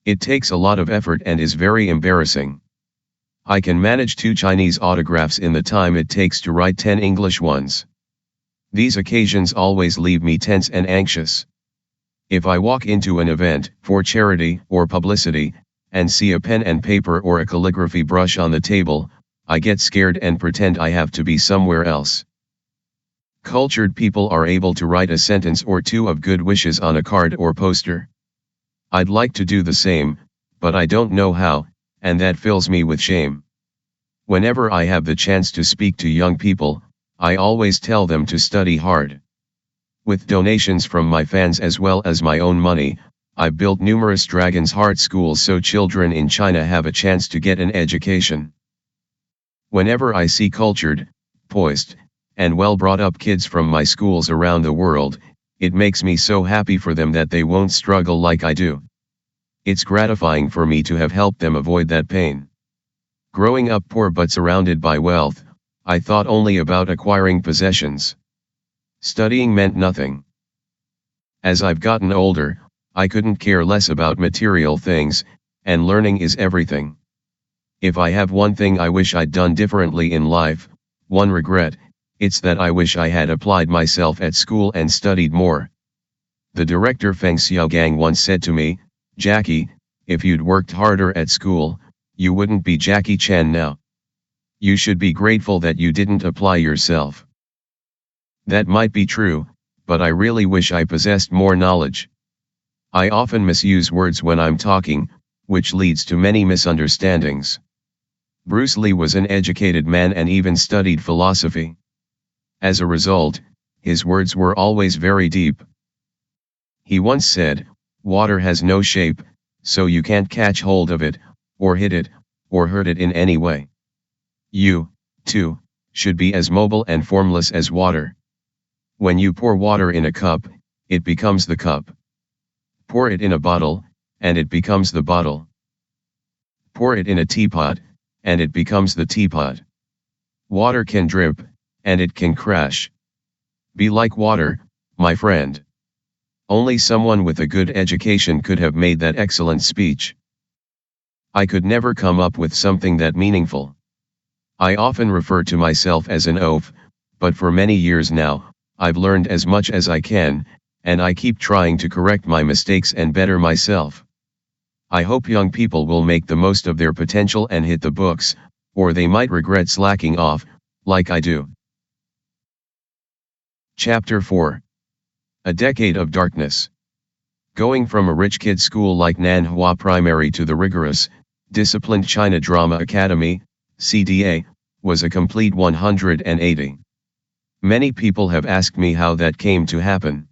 [SPEAKER 1] It takes a lot of effort and is very embarrassing. I can manage 2 Chinese autographs in the time it takes to write 10 English ones. These occasions always leave me tense and anxious. If I walk into an event, for charity or publicity, and see a pen and paper or a calligraphy brush on the table, I get scared and pretend I have to be somewhere else. Cultured people are able to write a sentence or 2 of good wishes on a card or poster. I'd like to do the same, but I don't know how, and that fills me with shame. Whenever I have the chance to speak to young people, I always tell them to study hard. With donations from my fans as well as my own money, I've built numerous Dragon's Heart schools so children in China have a chance to get an education. Whenever I see cultured, poised, and well-brought-up kids from my schools around the world, it makes me so happy for them that they won't struggle like I do. It's gratifying for me to have helped them avoid that pain. Growing up poor but surrounded by wealth, I thought only about acquiring possessions. Studying meant nothing. As I've gotten older, I couldn't care less about material things, and learning is everything. If I have one thing I wish I'd done differently in life, one regret, it's that I wish I had applied myself at school and studied more. The director Feng Xiaogang once said to me, "Jackie, if you'd worked harder at school, you wouldn't be Jackie Chan now. You should be grateful that you didn't apply yourself." That might be true, but I really wish I possessed more knowledge. I often misuse words when I'm talking, which leads to many misunderstandings. Bruce Lee was an educated man and even studied philosophy. As a result, his words were always very deep. He once said, "Water has no shape, so you can't catch hold of it, or hit it, or hurt it in any way. You, too, should be as mobile and formless as water. When you pour water in a cup, it becomes the cup. Pour it in a bottle, and it becomes the bottle. Pour it in a teapot, and it becomes the teapot. Water can drip, and it can crash. Be like water, my friend." Only someone with a good education could have made that excellent speech. I could never come up with something that meaningful. I often refer to myself as an oaf, but for many years now, I've learned as much as I can, and I keep trying to correct my mistakes and better myself. I hope young people will make the most of their potential and hit the books, or they might regret slacking off, like I do. Chapter 4. A Decade of Darkness. Going from a rich kid school like Nanhua Primary to the rigorous, disciplined China Drama Academy, CDA, was a complete 180. Many people have asked me how that came to happen.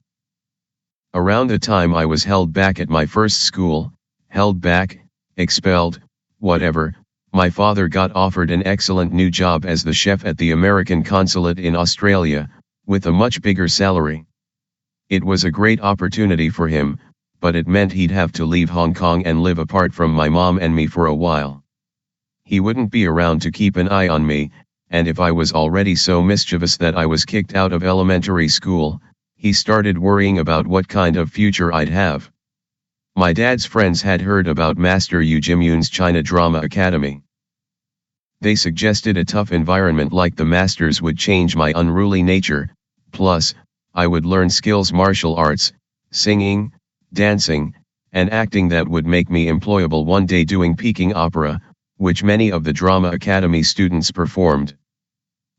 [SPEAKER 1] Around the time I was held back at my first school, held back, expelled, whatever, my father got offered an excellent new job as the chef at the American consulate in Australia, with a much bigger salary. It was a great opportunity for him, but it meant he'd have to leave Hong Kong and live apart from my mom and me for a while. He wouldn't be around to keep an eye on me, and if I was already so mischievous that I was kicked out of elementary school, he started worrying about what kind of future I'd have. My dad's friends had heard about Master Yu Jimyun's China Drama Academy. They suggested a tough environment like the master's would change my unruly nature, plus, I would learn skills martial arts, singing, dancing, and acting that would make me employable one day doing Peking opera, which many of the Drama Academy students performed.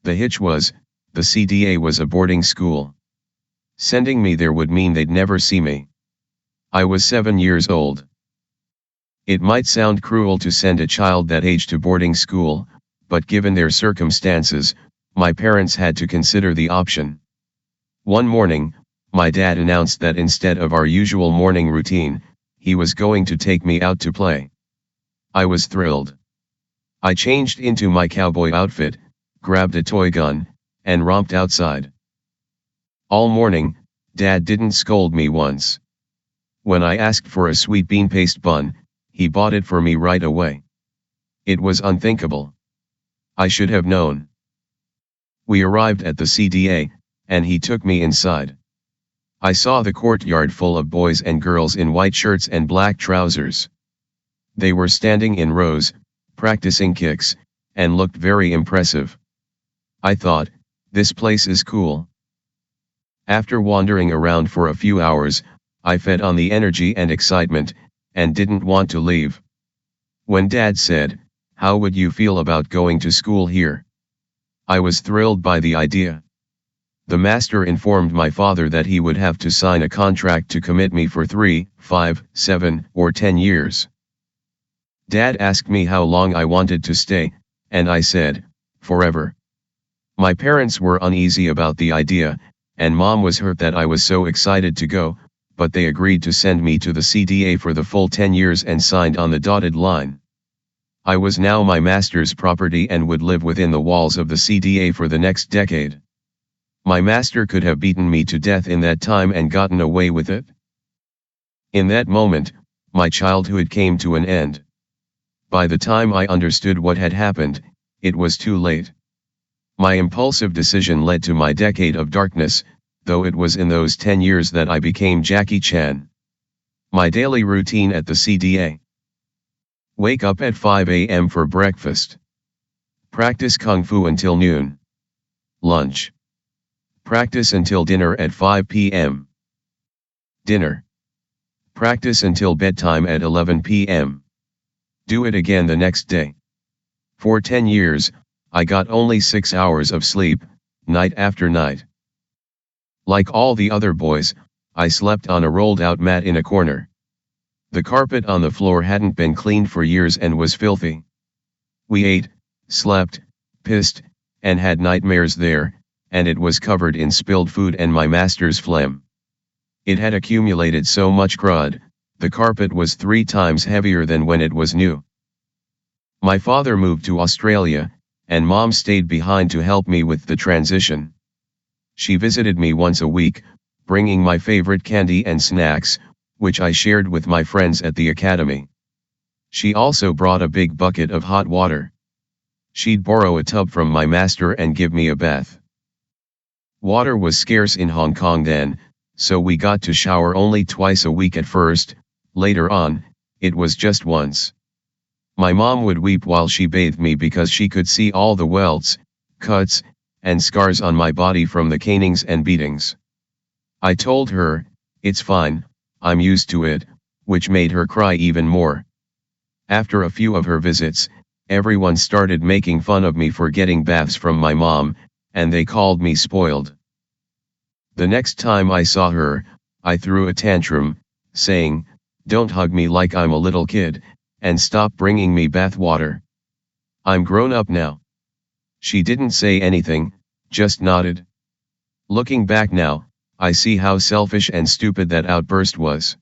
[SPEAKER 1] The hitch was, the CDA was a boarding school. Sending me there would mean they'd never see me. I was 7 years old. It might sound cruel to send a child that age to boarding school, but given their circumstances, my parents had to consider the option. One morning, my dad announced that instead of our usual morning routine, he was going to take me out to play. I was thrilled. I changed into my cowboy outfit, grabbed a toy gun, and romped outside. All morning, Dad didn't scold me once. When I asked for a sweet bean paste bun, he bought it for me right away. It was unthinkable. I should have known. We arrived at the CDA, and he took me inside. I saw the courtyard full of boys and girls in white shirts and black trousers. They were standing in rows, practicing kicks, and looked very impressive. I thought, this place is cool. After wandering around for a few hours, I fed on the energy and excitement, and didn't want to leave. When Dad said, "How would you feel about going to school here?" I was thrilled by the idea. The master informed my father that he would have to sign a contract to commit me for 3, 5, 7, or 10 years. Dad asked me how long I wanted to stay, and I said, forever. My parents were uneasy about the idea, and Mom was hurt that I was so excited to go, but they agreed to send me to the CDA for the full 10 years and signed on the dotted line. I was now my master's property and would live within the walls of the CDA for the next decade. My master could have beaten me to death in that time and gotten away with it. In that moment, my childhood came to an end. By the time I understood what had happened, it was too late. My impulsive decision led to my decade of darkness, though it was in those 10 years that I became Jackie Chan. My daily routine at the CDA. Wake up at 5 a.m. for breakfast. Practice Kung Fu until noon. Lunch. Practice until dinner at 5 p.m. Dinner. Practice until bedtime at 11 p.m. Do it again the next day. For 10 years, I got only 6 hours of sleep, night after night. Like all the other boys, I slept on a rolled-out mat in a corner. The carpet on the floor hadn't been cleaned for years and was filthy. We ate, slept, pissed, and had nightmares there, and it was covered in spilled food and my master's phlegm. It had accumulated so much crud, the carpet was 3 times heavier than when it was new. My father moved to Australia, and Mom stayed behind to help me with the transition. She visited me once a week, bringing my favorite candy and snacks, which I shared with my friends at the academy. She also brought a big bucket of hot water. She'd borrow a tub from my master and give me a bath. Water was scarce in Hong Kong then, so we got to shower only twice a week at first. Later on, it was just once. My mom would weep while she bathed me because she could see all the welts, cuts, and scars on my body from the canings and beatings. I told her, "It's fine, I'm used to it," which made her cry even more. After a few of her visits, everyone started making fun of me for getting baths from my mom, and they called me spoiled. The next time I saw her, I threw a tantrum, saying, "Don't hug me like I'm a little kid, and stop bringing me bath water. I'm grown up now." She didn't say anything, just nodded. Looking back now, I see how selfish and stupid that outburst was.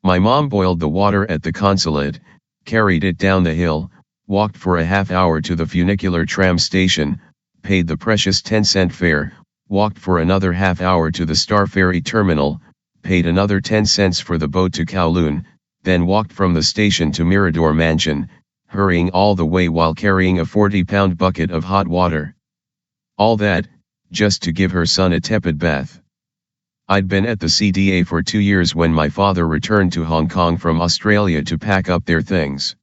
[SPEAKER 1] My mom boiled the water at the consulate, carried it down the hill, walked for a half hour to the funicular tram station, paid the precious 10-cent fare, walked for another half hour to the Star Ferry terminal, paid another 10 cents for the boat to Kowloon, then walked from the station to Mirador Mansion, hurrying all the way while carrying a 40-pound bucket of hot water. All that, just to give her son a tepid bath. I'd been at the CDA for 2 years when my father returned to Hong Kong from Australia to pack up their things.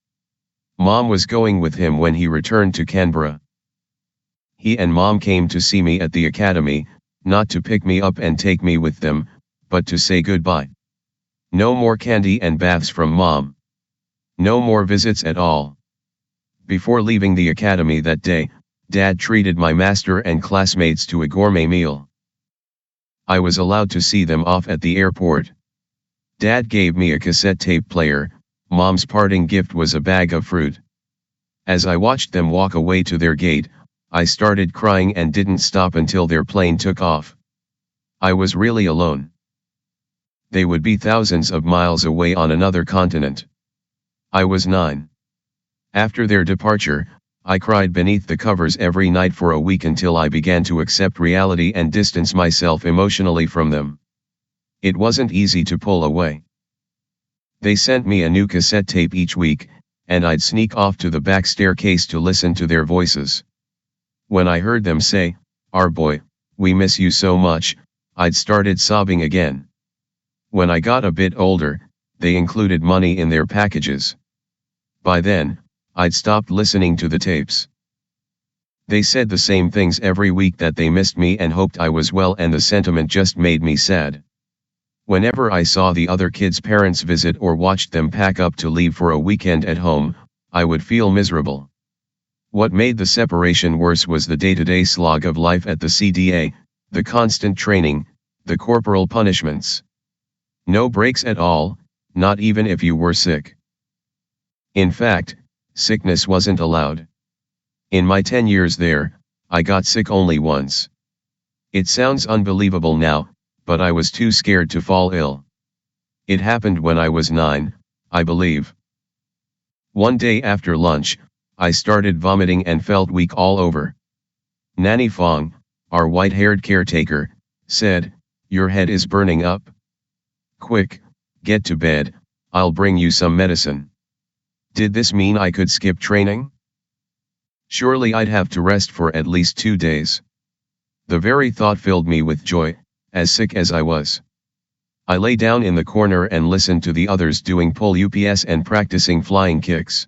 [SPEAKER 1] Mom was going with him when he returned to Canberra. He and Mom came to see me at the academy, not to pick me up and take me with them, but to say goodbye. No more candy and baths from Mom. No more visits at all. Before leaving the academy that day, Dad treated my master and classmates to a gourmet meal. I was allowed to see them off at the airport. Dad gave me a cassette tape player. Mom's parting gift was a bag of fruit. As I watched them walk away to their gate, I started crying and didn't stop until their plane took off. I was really alone. They would be thousands of miles away on another continent. I was 9. After their departure, I cried beneath the covers every night for a week until I began to accept reality and distance myself emotionally from them. It wasn't easy to pull away. They sent me a new cassette tape each week, and I'd sneak off to the back staircase to listen to their voices. When I heard them say, "Our boy, we miss you so much," I'd started sobbing again. When I got a bit older, they included money in their packages. By then, I'd stopped listening to the tapes. They said the same things every week, that they missed me and hoped I was well, and the sentiment just made me sad. Whenever I saw the other kids' parents visit or watched them pack up to leave for a weekend at home, I would feel miserable. What made the separation worse was the day-to-day slog of life at the CDA, the constant training, the corporal punishments. No breaks at all, not even if you were sick. In fact, sickness wasn't allowed. In my 10 years there, I got sick only once. It sounds unbelievable now, but I was too scared to fall ill. It happened when I was 9, I believe. One day after lunch, I started vomiting and felt weak all over. Nanny Fong, our white-haired caretaker, said, "Your head is burning up. Quick, get to bed, I'll bring you some medicine." Did this mean I could skip training? Surely I'd have to rest for at least 2 days. The very thought filled me with joy, as sick as I was. I lay down in the corner and listened to the others doing pull ups and practicing flying kicks.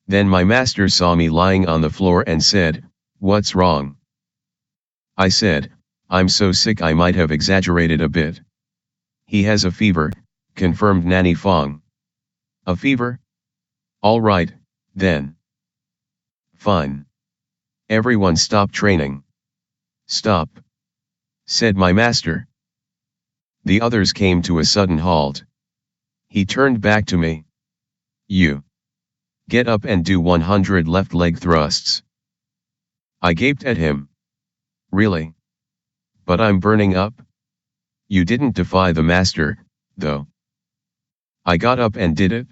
[SPEAKER 1] Then my master saw me lying on the floor and said, "What's wrong?" I said, "I'm so sick I might have exaggerated a bit." "He has a fever," confirmed Nanny Fong. "A fever? All right, then. Fine. Everyone stop training." "Stop," said my master. The others came to a sudden halt. He turned back to me. "You. Get up and do 100 left leg thrusts." I gaped at him. "Really? But I'm burning up." "You didn't defy the master, though." I got up and did it.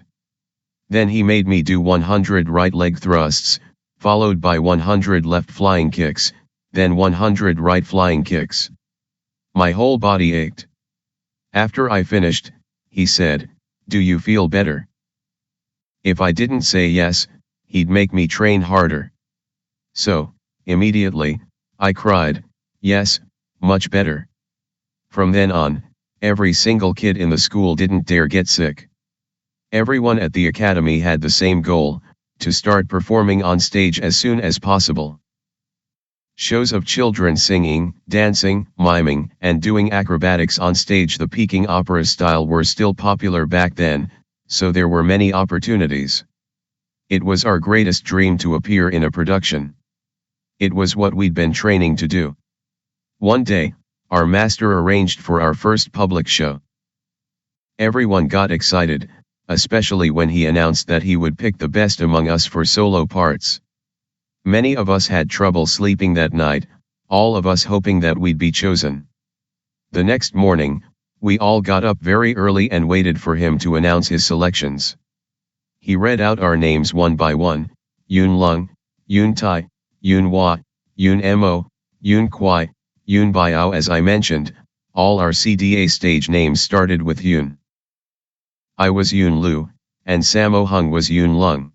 [SPEAKER 1] Then he made me do 100 right leg thrusts, followed by 100 left flying kicks, then 100 right flying kicks. My whole body ached. After I finished, he said, "Do you feel better?" If I didn't say yes, he'd make me train harder. So, immediately, I cried, "Yes, much better." From then on, every single kid in the school didn't dare get sick. Everyone at the academy had the same goal, to start performing on stage as soon as possible. Shows of children singing, dancing, miming, and doing acrobatics on stage, the Peking opera style, were still popular back then, so there were many opportunities. It was our greatest dream to appear in a production. It was what we'd been training to do. One day, our master arranged for our first public show. Everyone got excited, especially when he announced that he would pick the best among us for solo parts. Many of us had trouble sleeping that night, all of us hoping that we'd be chosen. The next morning, we all got up very early and waited for him to announce his selections. He read out our names one by one: Yun Lung, Yun Tai, Yun Hua, Yun Mo, Yun Kwai, Yun Biao. As I mentioned, all our CDA stage names started with Yun. I was Yun Lu, and Sammo Hung was Yun Lung.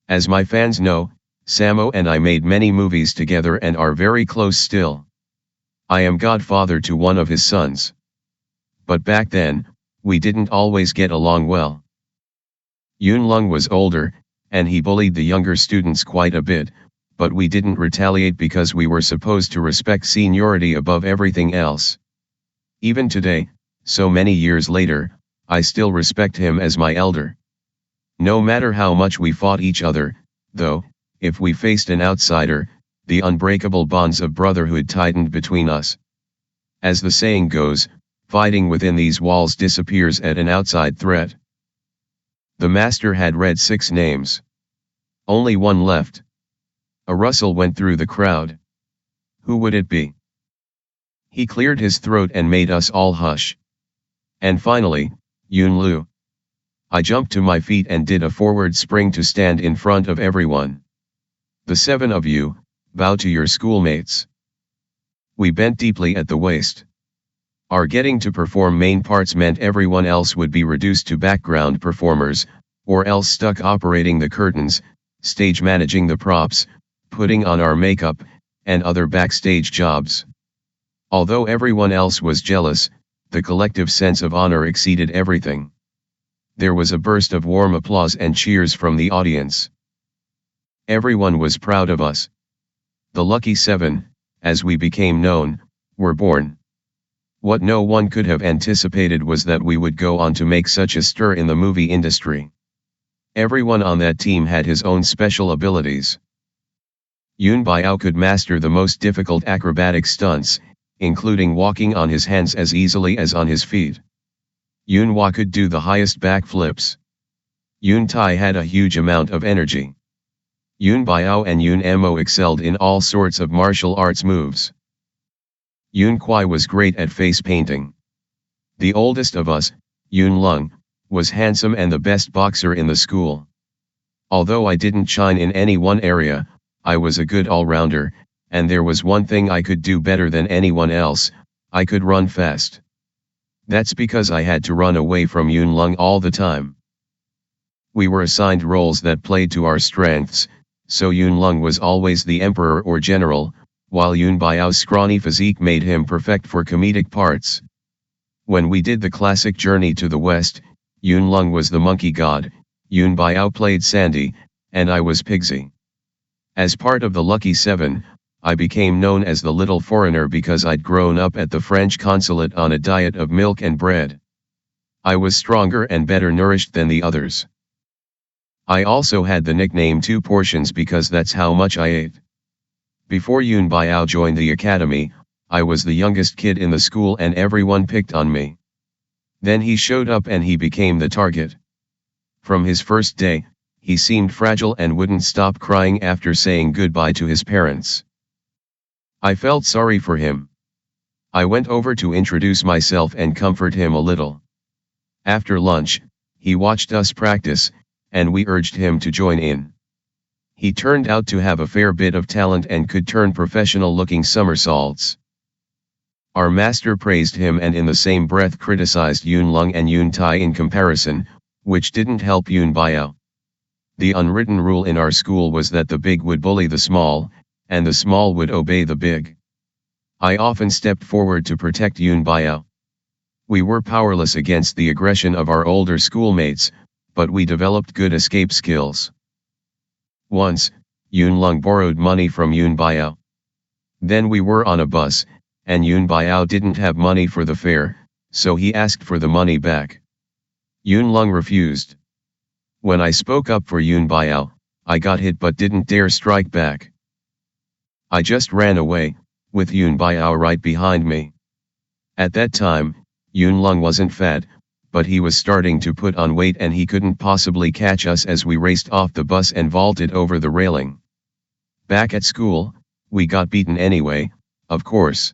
[SPEAKER 1] As my fans know, Sammo and I made many movies together and are very close still. I am godfather to one of his sons. But back then, we didn't always get along well. Yun Lung was older, and he bullied the younger students quite a bit, but we didn't retaliate because we were supposed to respect seniority above everything else. Even today, so many years later, I still respect him as my elder. No matter how much we fought each other, though, if we faced an outsider, the unbreakable bonds of brotherhood tightened between us. As the saying goes, fighting within these walls disappears at an outside threat. The master had read 6 names. Only one left. A rustle went through the crowd. Who would it be? He cleared his throat and made us all hush. And finally, Yun Lu. I jumped to my feet and did a forward spring to stand in front of everyone. "The 7 of you, bow to your schoolmates." We bent deeply at the waist. Our getting to perform main parts meant everyone else would be reduced to background performers, or else stuck operating the curtains, stage managing the props, putting on our makeup, and other backstage jobs. Although everyone else was jealous, the collective sense of honor exceeded everything. There was a burst of warm applause and cheers from the audience. Everyone was proud of us. The Lucky 7, as we became known, were born. What no one could have anticipated was that we would go on to make such a stir in the movie industry. Everyone on that team had his own special abilities. Yun Biao could master the most difficult acrobatic stunts, including walking on his hands as easily as on his feet. Yun Hua could do the highest backflips. Yun Tai had a huge amount of energy. Yun Biao and Yun Mo excelled in all sorts of martial arts moves. Yun Kwai was great at face painting. The oldest of us, Yun Lung, was handsome and the best boxer in the school. Although I didn't shine in any one area, I was a good all-rounder, and there was one thing I could do better than anyone else: I could run fast. That's because I had to run away from Yun Lung all the time. We were assigned roles that played to our strengths, so Yun Lung was always the emperor or general, while Yun Biao's scrawny physique made him perfect for comedic parts. When we did the classic journey to the west, Yun Lung was the monkey god, Yun Biao played Sandy, and I was Pigsy. As part of the Lucky Seven, I became known as the little foreigner because I'd grown up at the French consulate on a diet of milk and bread. I was stronger and better nourished than the others. I also had the nickname Two Portions because that's how much I ate. Before Yun Biao joined the academy, I was the youngest kid in the school and everyone picked on me. Then he showed up and he became the target. From his first day, he seemed fragile and wouldn't stop crying after saying goodbye to his parents. I felt sorry for him. I went over to introduce myself and comfort him a little. After lunch, he watched us practice, and we urged him to join in. He turned out to have a fair bit of talent and could turn professional-looking somersaults. Our master praised him and in the same breath criticized Yun Lung and Yun Tai in comparison, which didn't help Yun Biao. The unwritten rule in our school was that the big would bully the small, and the small would obey the big. I often stepped forward to protect Yun Biao. We were powerless against the aggression of our older schoolmates, but we developed good escape skills. Once, Yun Lung borrowed money from Yun Biao. Then we were on a bus, and Yun Biao didn't have money for the fare, so he asked for the money back. Yun Lung refused. When I spoke up for Yun Biao, I got hit but didn't dare strike back. I just ran away, with Yun Biao right behind me. At that time, Yun Lung wasn't fat, but he was starting to put on weight and he couldn't possibly catch us as we raced off the bus and vaulted over the railing. Back at school, we got beaten anyway, of course.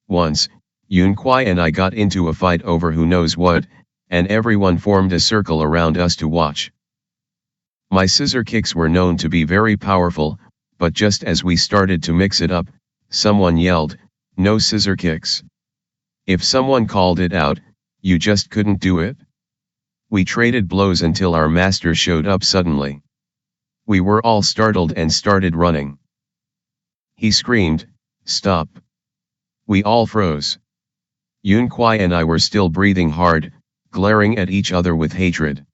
[SPEAKER 1] Once, Yun Kwai and I got into a fight over who knows what, and everyone formed a circle around us to watch. My scissor kicks were known to be very powerful, but just as we started to mix it up, someone yelled, "No scissor kicks." If someone called it out, you just couldn't do it. We traded blows until our master showed up suddenly. We were all startled and started running. He screamed, "Stop." We all froze. Yun Kwai and I were still breathing hard, glaring at each other with hatred.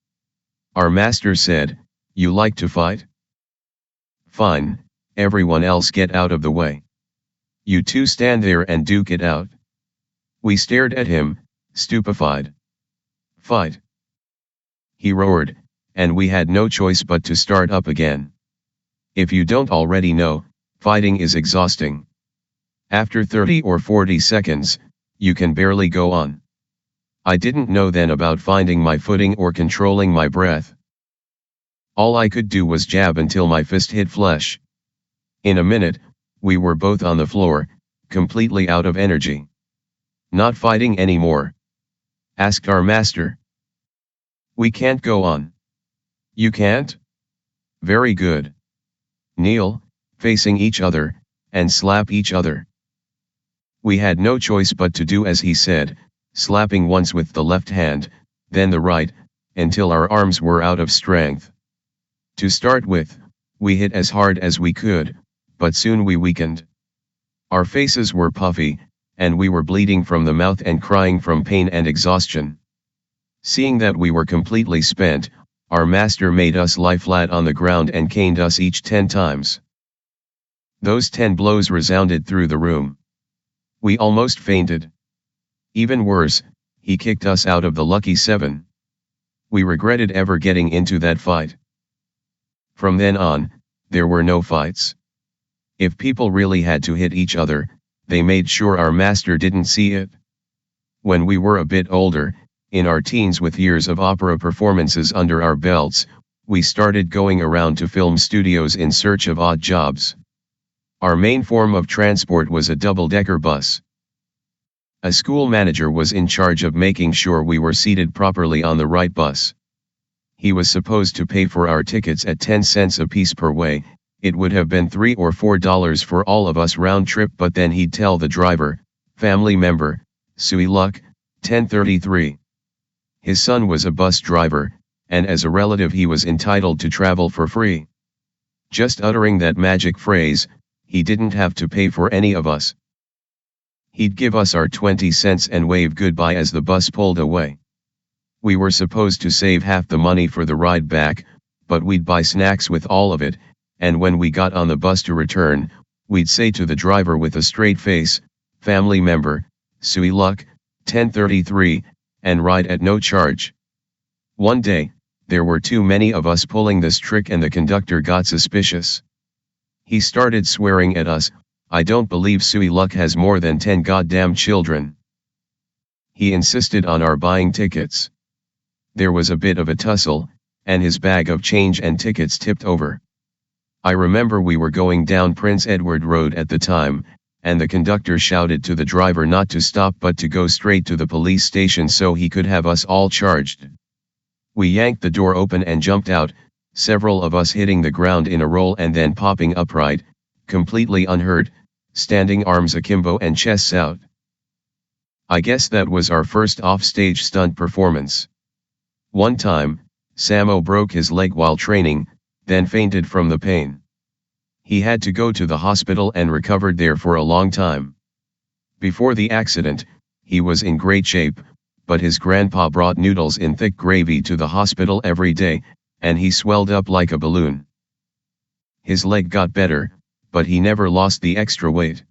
[SPEAKER 1] Our master said, "You like to fight? Fine, everyone else get out of the way. You two stand there and duke it out." We stared at him, stupefied. "Fight!" he roared, and we had no choice but to start up again. If you don't already know, fighting is exhausting. After 30 or 40 seconds, you can barely go on. I didn't know then about finding my footing or controlling my breath. All I could do was jab until my fist hit flesh. In a minute, we were both on the floor, completely out of energy. "Not fighting anymore?" asked our master. "We can't go on." "You can't? Very good. Kneel, facing each other, and slap each other." We had no choice but to do as he said, slapping once with the left hand, then the right, until our arms were out of strength. To start with, we hit as hard as we could, but soon we weakened. Our faces were puffy, and we were bleeding from the mouth and crying from pain and exhaustion. Seeing that we were completely spent, our master made us lie flat on the ground and caned us each 10 times. Those 10 blows resounded through the room. We almost fainted. Even worse, he kicked us out of the Lucky Seven. We regretted ever getting into that fight. From then on, there were no fights. If people really had to hit each other, they made sure our master didn't see it. When we were a bit older, in our teens with years of opera performances under our belts, we started going around to film studios in search of odd jobs. Our main form of transport was a double-decker bus. A school manager was in charge of making sure we were seated properly on the right bus. He was supposed to pay for our tickets at 10 cents a piece per way. It would have been $3 or $4 for all of us round trip, but then he'd tell the driver, "Family member, Sui Luck, 1033. His son was a bus driver, and as a relative he was entitled to travel for free. Just uttering that magic phrase, he didn't have to pay for any of us. He'd give us our 20 cents and wave goodbye as the bus pulled away. We were supposed to save half the money for the ride back, but we'd buy snacks with all of it, and when we got on the bus to return, we'd say to the driver with a straight face, "Family member, Sui Luck, 1033, and ride at no charge." One day, there were too many of us pulling this trick and the conductor got suspicious. He started swearing at us, "I don't believe Sui Luck has more than 10 goddamn children." He insisted on our buying tickets. There was a bit of a tussle, and his bag of change and tickets tipped over. I remember we were going down Prince Edward Road at the time, and the conductor shouted to the driver not to stop but to go straight to the police station so he could have us all charged. We yanked the door open and jumped out, several of us hitting the ground in a roll and then popping upright, completely unhurt, standing arms akimbo and chests out. I guess that was our first off-stage stunt performance. One time, Samo broke his leg while training, then fainted from the pain. He had to go to the hospital and recovered there for a long time. Before the accident, he was in great shape, but his grandpa brought noodles in thick gravy to the hospital every day, and he swelled up like a balloon. His leg got better, but he never lost the extra weight.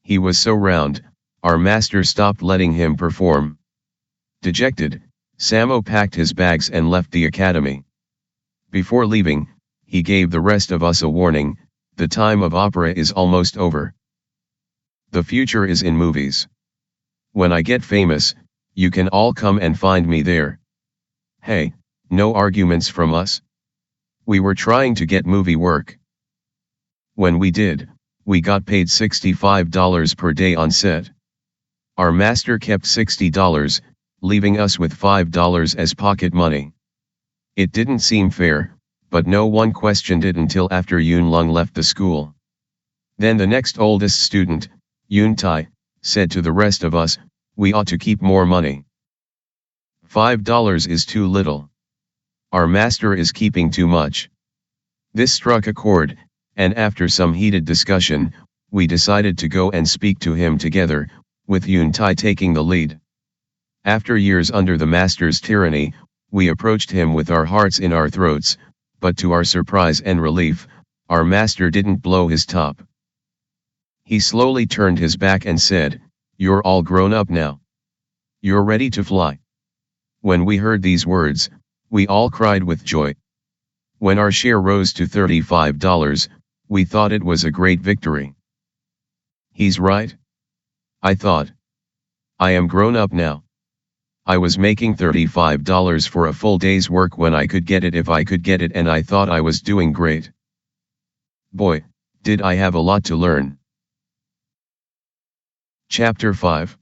[SPEAKER 1] He was so round, our master stopped letting him perform. Dejected, Samo packed his bags and left the academy. Before leaving, he gave the rest of us a warning: the time of opera is almost over. The future is in movies. When I get famous, you can all come and find me there. Hey, no arguments from us. We were trying to get movie work. When we did, we got paid $65 per day on set. Our master kept $60, leaving us with $5 as pocket money. It didn't seem fair, but no one questioned it until after Yoon Lung left the school. Then the next oldest student, Yoon Tai, said to the rest of us, "We ought to keep more money. $5 is too little. Our master is keeping too much." This struck a chord, and after some heated discussion, we decided to go and speak to him together, with Yoon Tai taking the lead. After years under the master's tyranny, we approached him with our hearts in our throats, but to our surprise and relief, our master didn't blow his top. He slowly turned his back and said, "You're all grown up now. You're ready to fly." When we heard these words, we all cried with joy. When our share rose to $35, we thought it was a great victory. He's right, I thought. I am grown up now. I was making $35 for a full day's work when I could get it if I could get it, and I thought I was doing great. Boy, did I have a lot to learn. Chapter 5.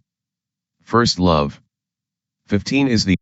[SPEAKER 1] First Love. 15 is the